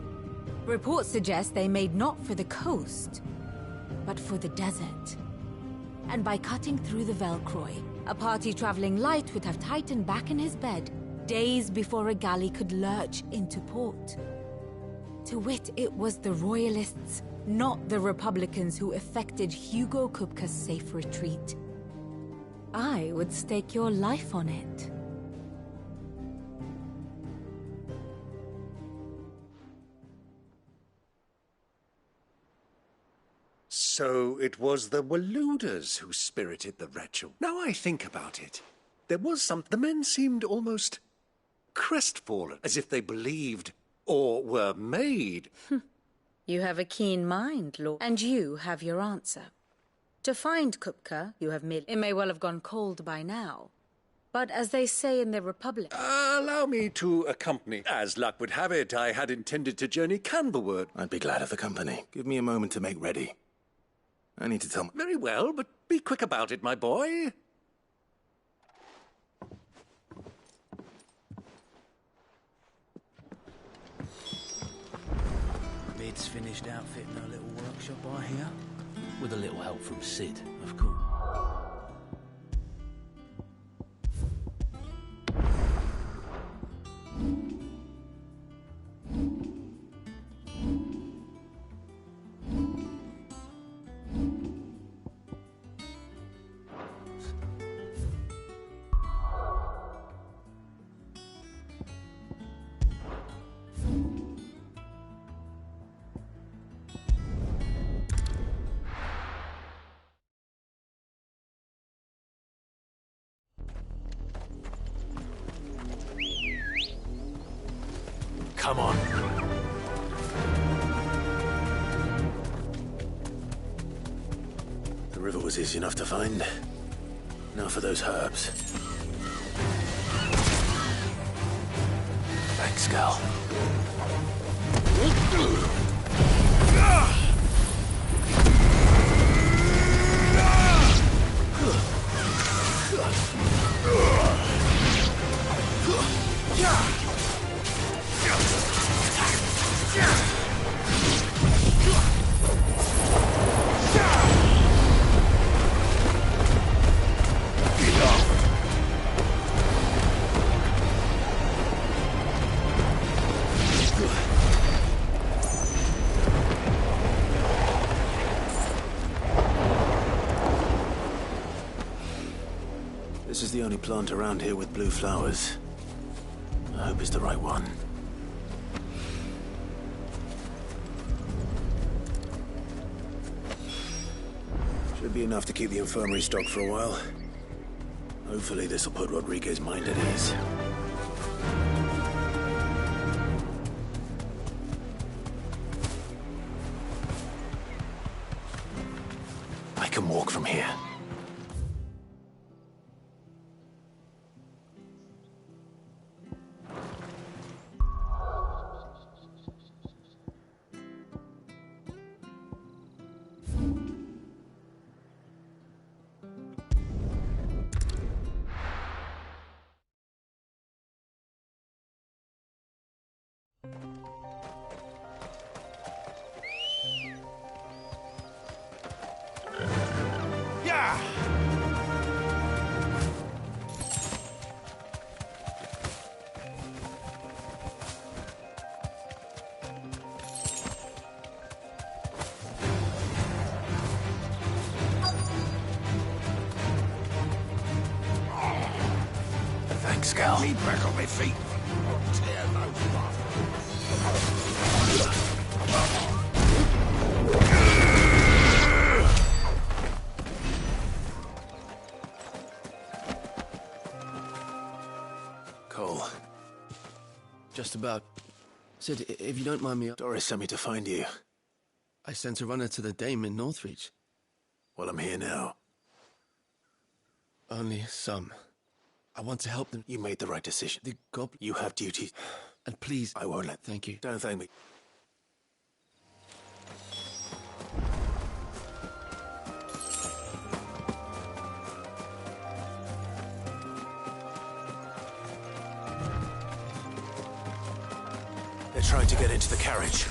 Reports suggest they made not for the coast, but for the desert. And by cutting through the Velcroy, a party traveling light would have Titan back in his bed days before a galley could lurch into port. To wit, it was the Royalists, not the Republicans, who effected Hugo Kupka's safe retreat. I would stake your life on it. So it was the Waludas who spirited the ritual. Now I think about it, there was some... The men seemed almost crestfallen, as if they believed or were made. You have a keen mind, Lord, and you have your answer. To find Kupka, you have merely... It may well have gone cold by now, but as they say in the Republic... Allow me to accompany. As luck would have it, I had intended to journey Canberward. I'd be glad of the company. Give me a moment to make ready. I need to tell... Very well, but be quick about it, my boy. Mid's finished outfitting her little workshop, I hear. With a little help from Sid, of course. Come on. The river was easy enough to find. Now for those herbs. Thanks, Gal. This is the only plant around here with blue flowers. I hope it's the right one. Should be enough to keep the infirmary stocked for a while. Hopefully this will put Rodriguez's mind at ease. I can walk from here. Gal. Me back on my feet. I'll tear those Cole. Just about. Sid, if you don't mind me... Doris sent me to find you. I sent a runner to the Dame in Northreach. Well, I'm here now. Only some. I want to help them. You made the right decision. The goblin... You have duties. And please... I won't let... Thank you. Don't thank me. They're trying to get into the carriage.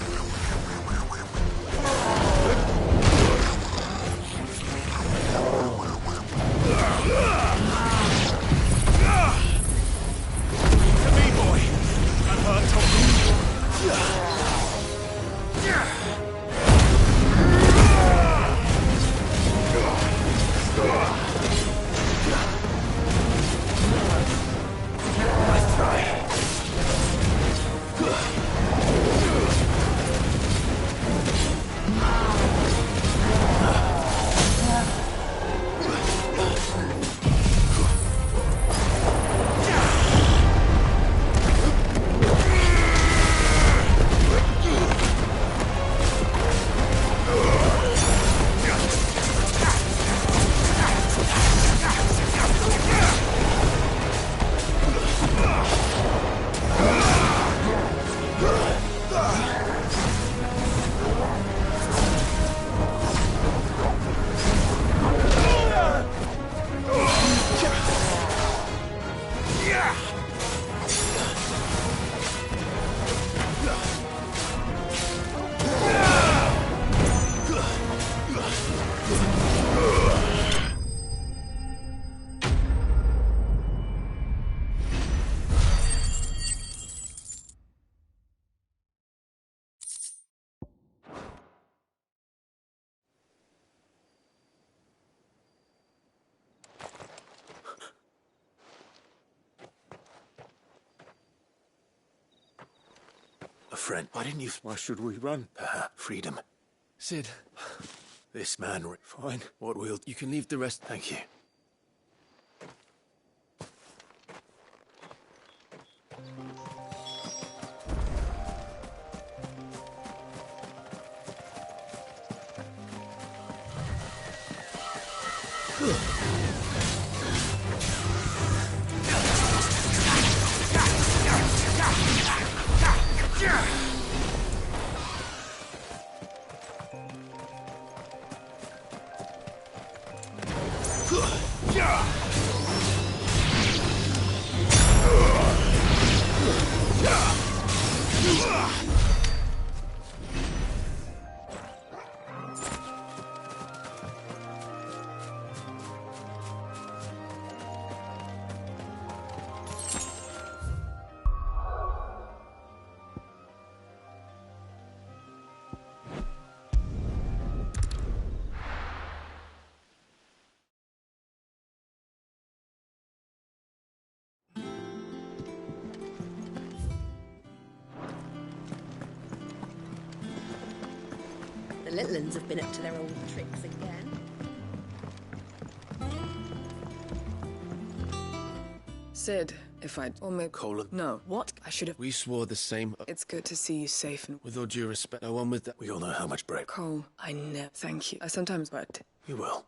A friend. Why didn't you... Why should we run? Freedom. Sid. This man... Fine. What will... You can leave the rest... Thank you. The little ones have been up to their old tricks again. Sid, if I'd only... Colin. No. What? I should have... We swore the same... It's good to see you safe and... With all due respect, no one with that... We all know how much brave... Cole, I never... Thank you. I sometimes... But... You will.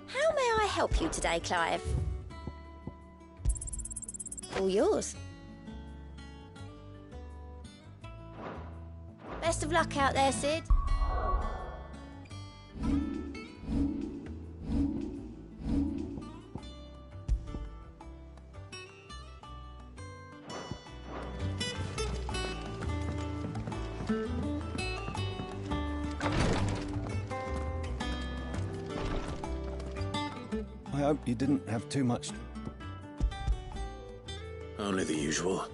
How may I help you today, Clive? All yours. Best of luck out there, Sid. I hope you didn't have too much... Only the usual.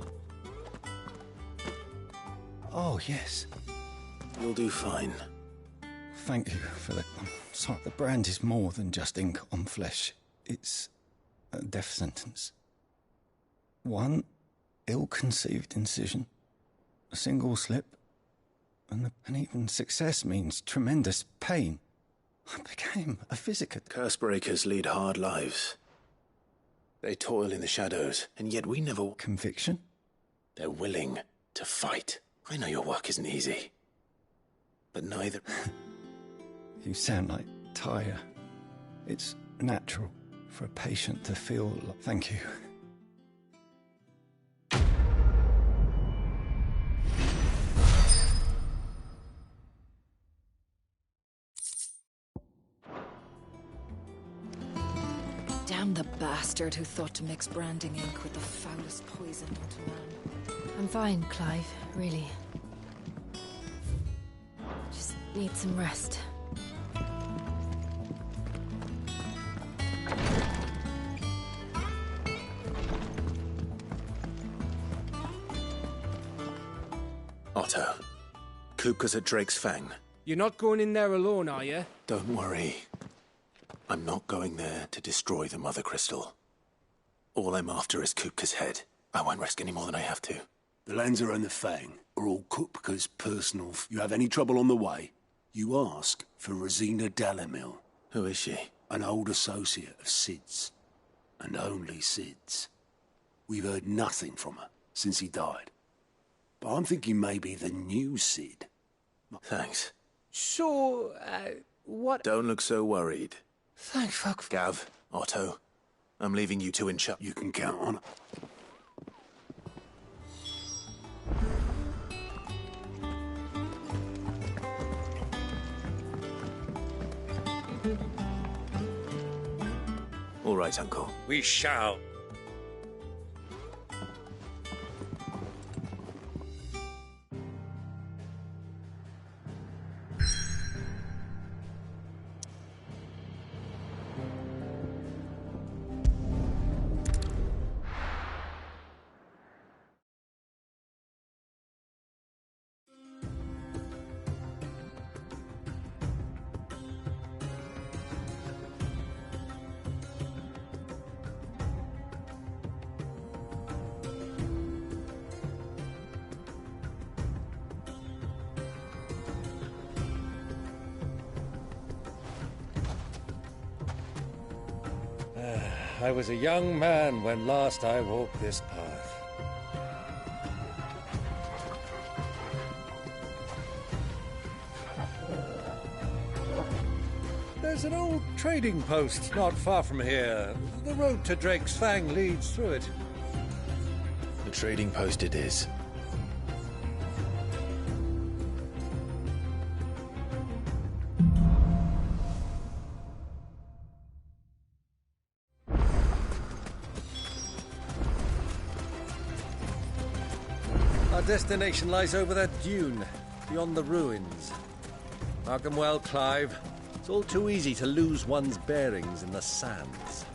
Oh, yes. You'll do fine. Thank you for that. I'm sorry, the brand is more than just ink on flesh. It's a death sentence. One ill-conceived incision, a single slip, and even success means tremendous pain. I became a physicist. Curse breakers lead hard lives. They toil in the shadows, and yet we never... Conviction? They're willing to fight. I know your work isn't easy, but neither... You sound like Tyre. It's natural for a patient to feel like... Thank you. Damn the bastard who thought to mix branding ink with the foulest poison known to man. I'm fine, Clive, really. Just need some rest. Otto, Kupka's at Drake's Fang. You're not going in there alone, are you? Don't worry. I'm not going there to destroy the Mother Crystal. All I'm after is Kupka's head. I won't risk any more than I have to. The Lanza and the Fang are all Kupka's personal... You have any trouble on the way, you ask for Rosina Dalamil. Who is she? An old associate of Sid's. And only Sid's. We've heard nothing from her since he died. But I'm thinking maybe the new Sid. Thanks. So, what... Don't look so worried. Thank fuck... Gav, Otto, I'm leaving you two in charge. You can count on it. All right, Uncle. We shall. I was a young man when last I walked this path. There's an old trading post not far from here. The road to Drake's Fang leads through it. The trading post it is. Our destination lies over that dune, beyond the ruins. Mark 'em well, Clive. It's all too easy to lose one's bearings in the sands.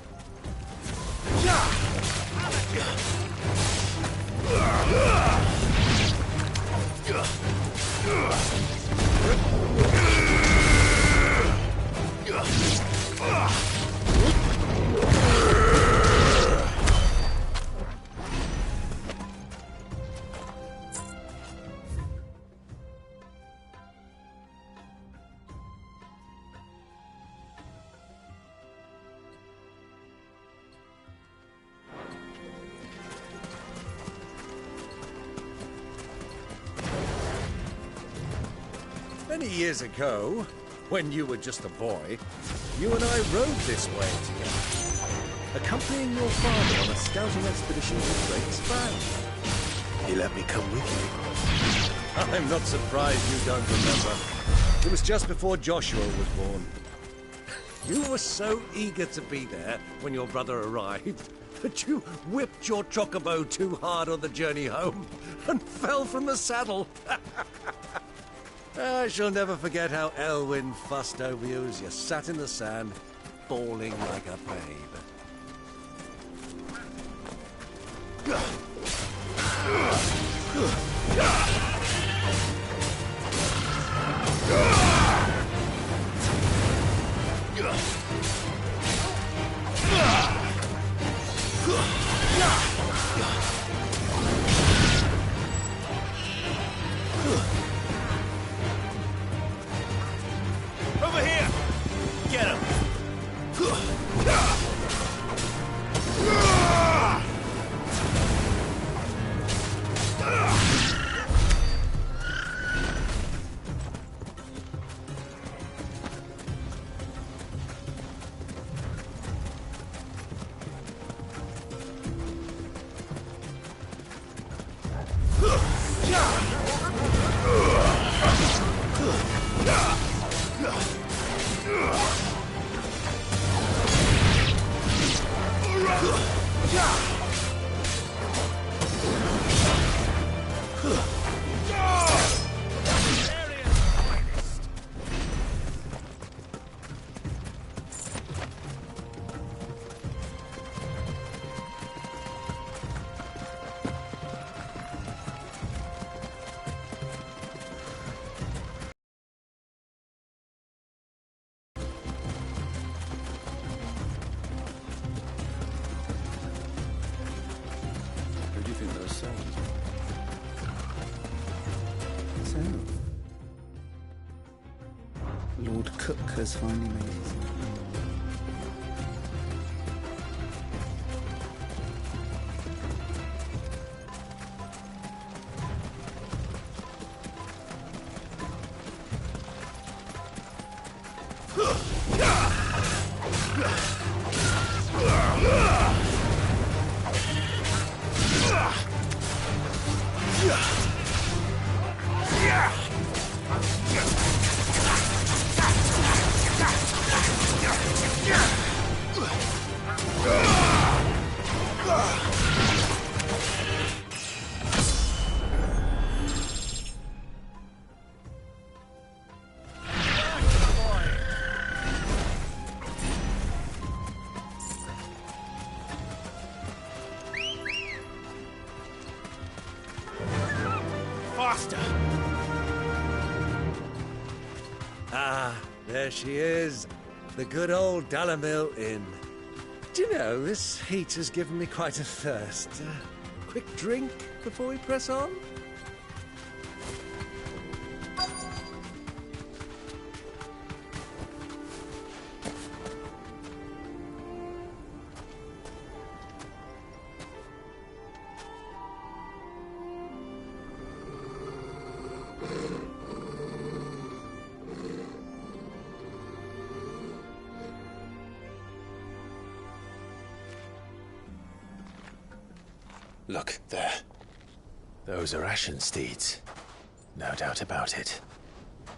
Many years ago, when you were just a boy, you and I rode this way together, accompanying your father on a scouting expedition to Drake's Fang. He let me come with you. I'm not surprised you don't remember. It was just before Joshua was born. You were so eager to be there when your brother arrived that you whipped your chocobo too hard on the journey home and fell from the saddle. I shall never forget how Elwyn fussed over you as you sat in the sand, bawling like a babe. Over here! Get him! Who do you think those sounds? So, Lord Cook has finally made his. Faster! Ah, there she is. The good old Dalamil Inn. Do you know, this heat has given me quite a thirst. Quick drink before we press on? Look, there. Those are ashen steeds. No doubt about it.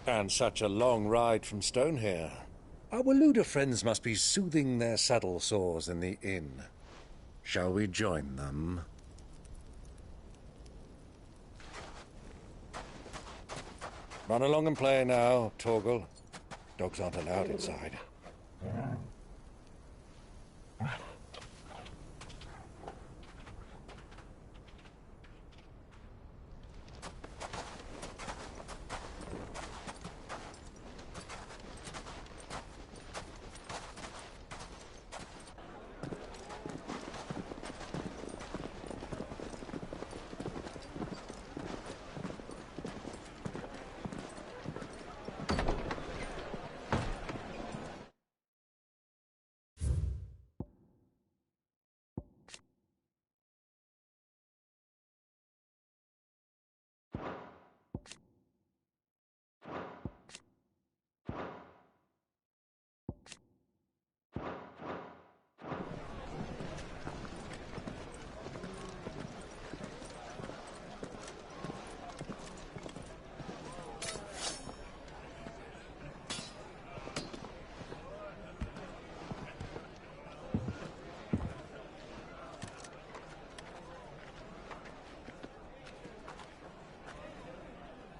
And such a long ride from Stonehere. Our Luda friends must be soothing their saddle sores in the inn. Shall we join them? Run along and play now, Torgal. Dogs aren't allowed inside.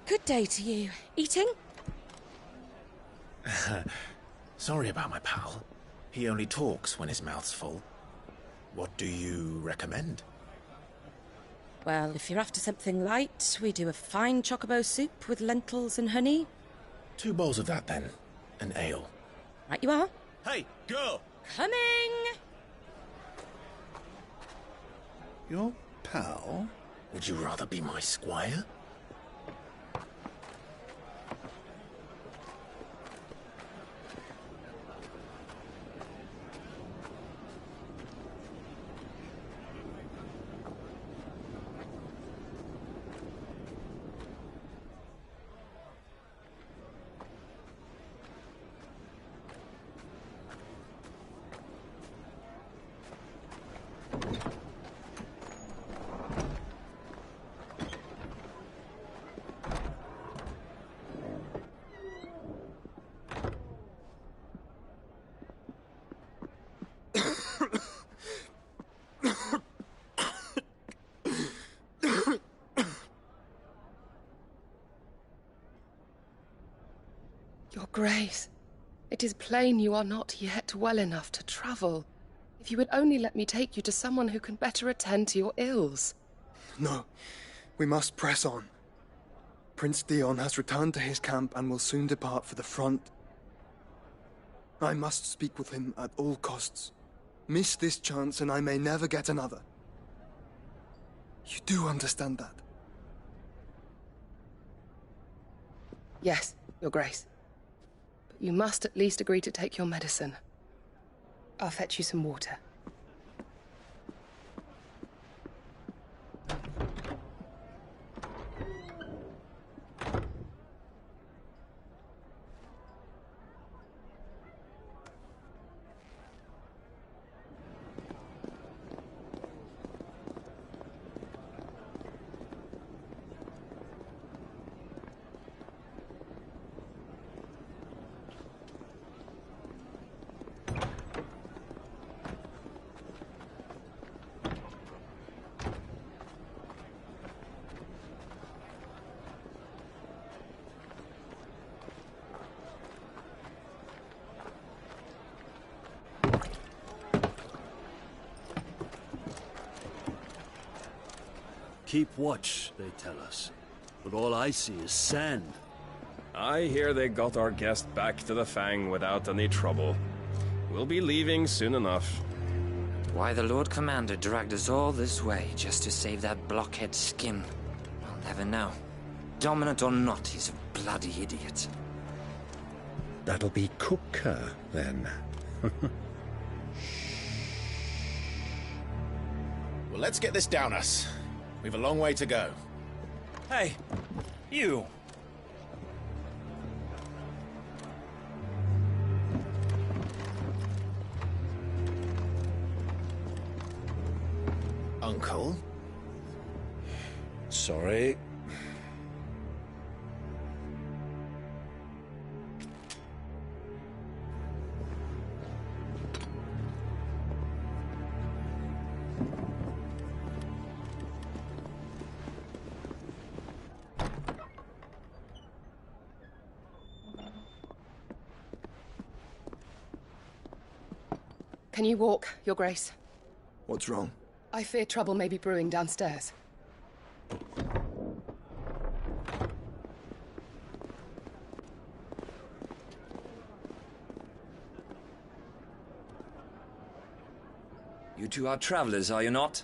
Good day to you. Eating? Sorry about my pal. He only talks when his mouth's full. What do you recommend? Well, if you're after something light, we do a fine chocobo soup with lentils and honey. 2 bowls of that, then. An ale. Right you are. Hey, girl! Coming! Your pal? Would you rather be my squire? Your Grace, it is plain you are not yet well enough to travel. If you would only let me take you to someone who can better attend to your ills. No, we must press on. Prince Dion has returned to his camp and will soon depart for the front. I must speak with him at all costs. Miss this chance and I may never get another. You do understand that? Yes, Your Grace. But you must at least agree to take your medicine. I'll fetch you some water. Keep watch, they tell us. But all I see is sand. I hear they got our guest back to the Fang without any trouble. We'll be leaving soon enough. Why the Lord Commander dragged us all this way just to save that blockhead's skin, I'll never know. Dominant or not, he's a bloody idiot. That'll be Cooker, then. Well, let's get this down us. We've a long way to go. Hey, you! Uncle? Sorry. Can you walk, Your Grace? What's wrong? I fear trouble may be brewing downstairs. You two are travelers, are you not?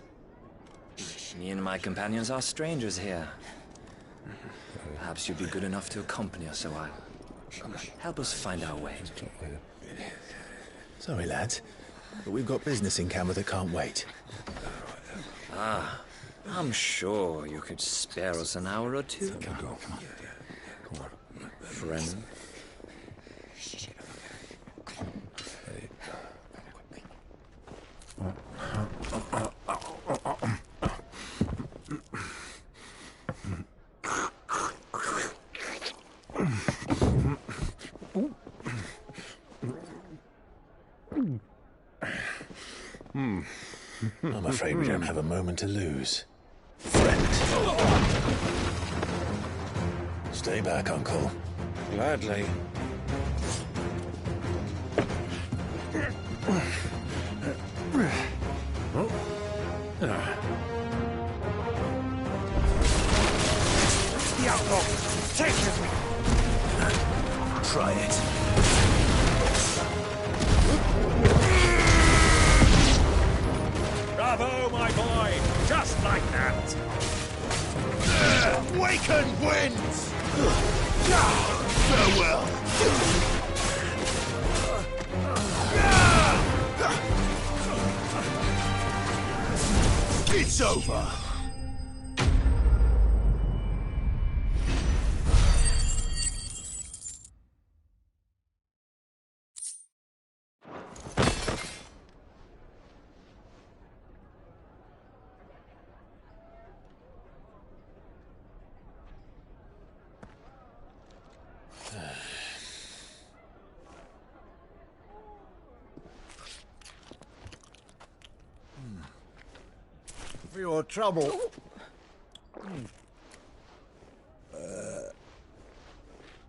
Me and my companions are strangers here. Perhaps you'd be good enough to accompany us a while. Help us find our way. Sorry, lads, but we've got business in camera that can't wait. Ah, I'm sure you could spare us an hour or two. Come on. Friend. I'm afraid we don't have a moment to lose. Friend. Stay back, Uncle. Gladly. The outlaw! Take him! Try it. Bravo, my boy! Just like that! Waken winds! Farewell! It's over! For your trouble.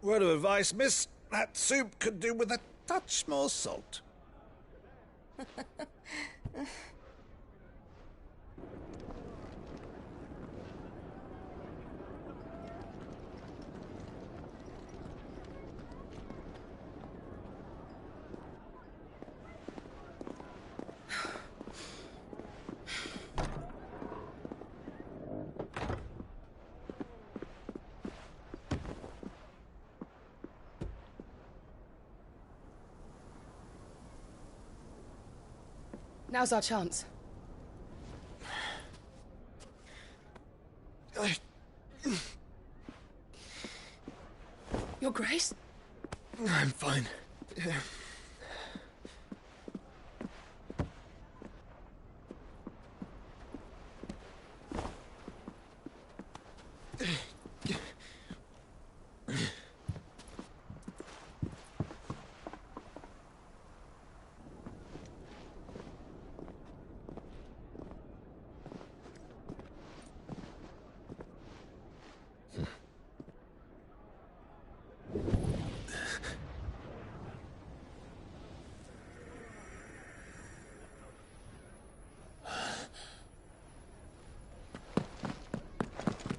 Word of advice, miss. That soup could do with a touch more salt. Now's our chance. Your Grace? I'm fine.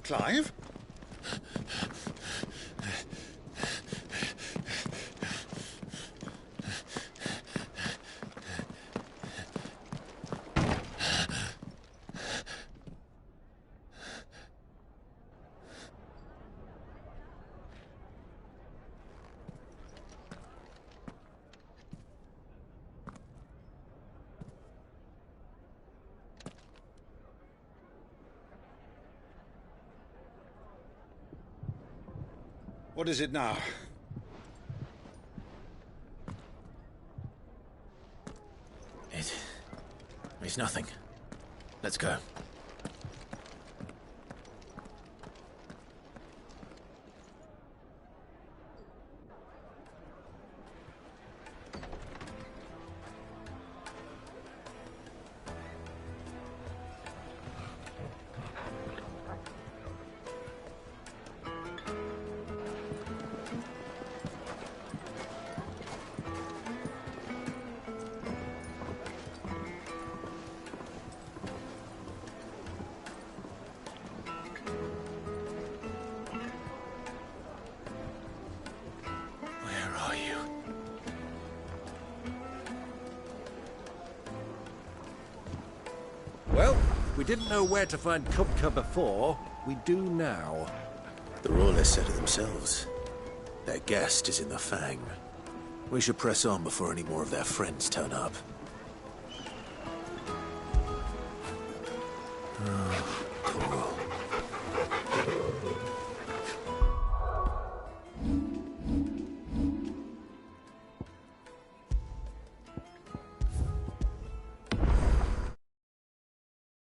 Clive? What is it now? It's nothing. Let's go. Well, we didn't know where to find Kupka before. We do now. The Rawlers said it themselves. Their guest is in the Fang. We should press on before any more of their friends turn up.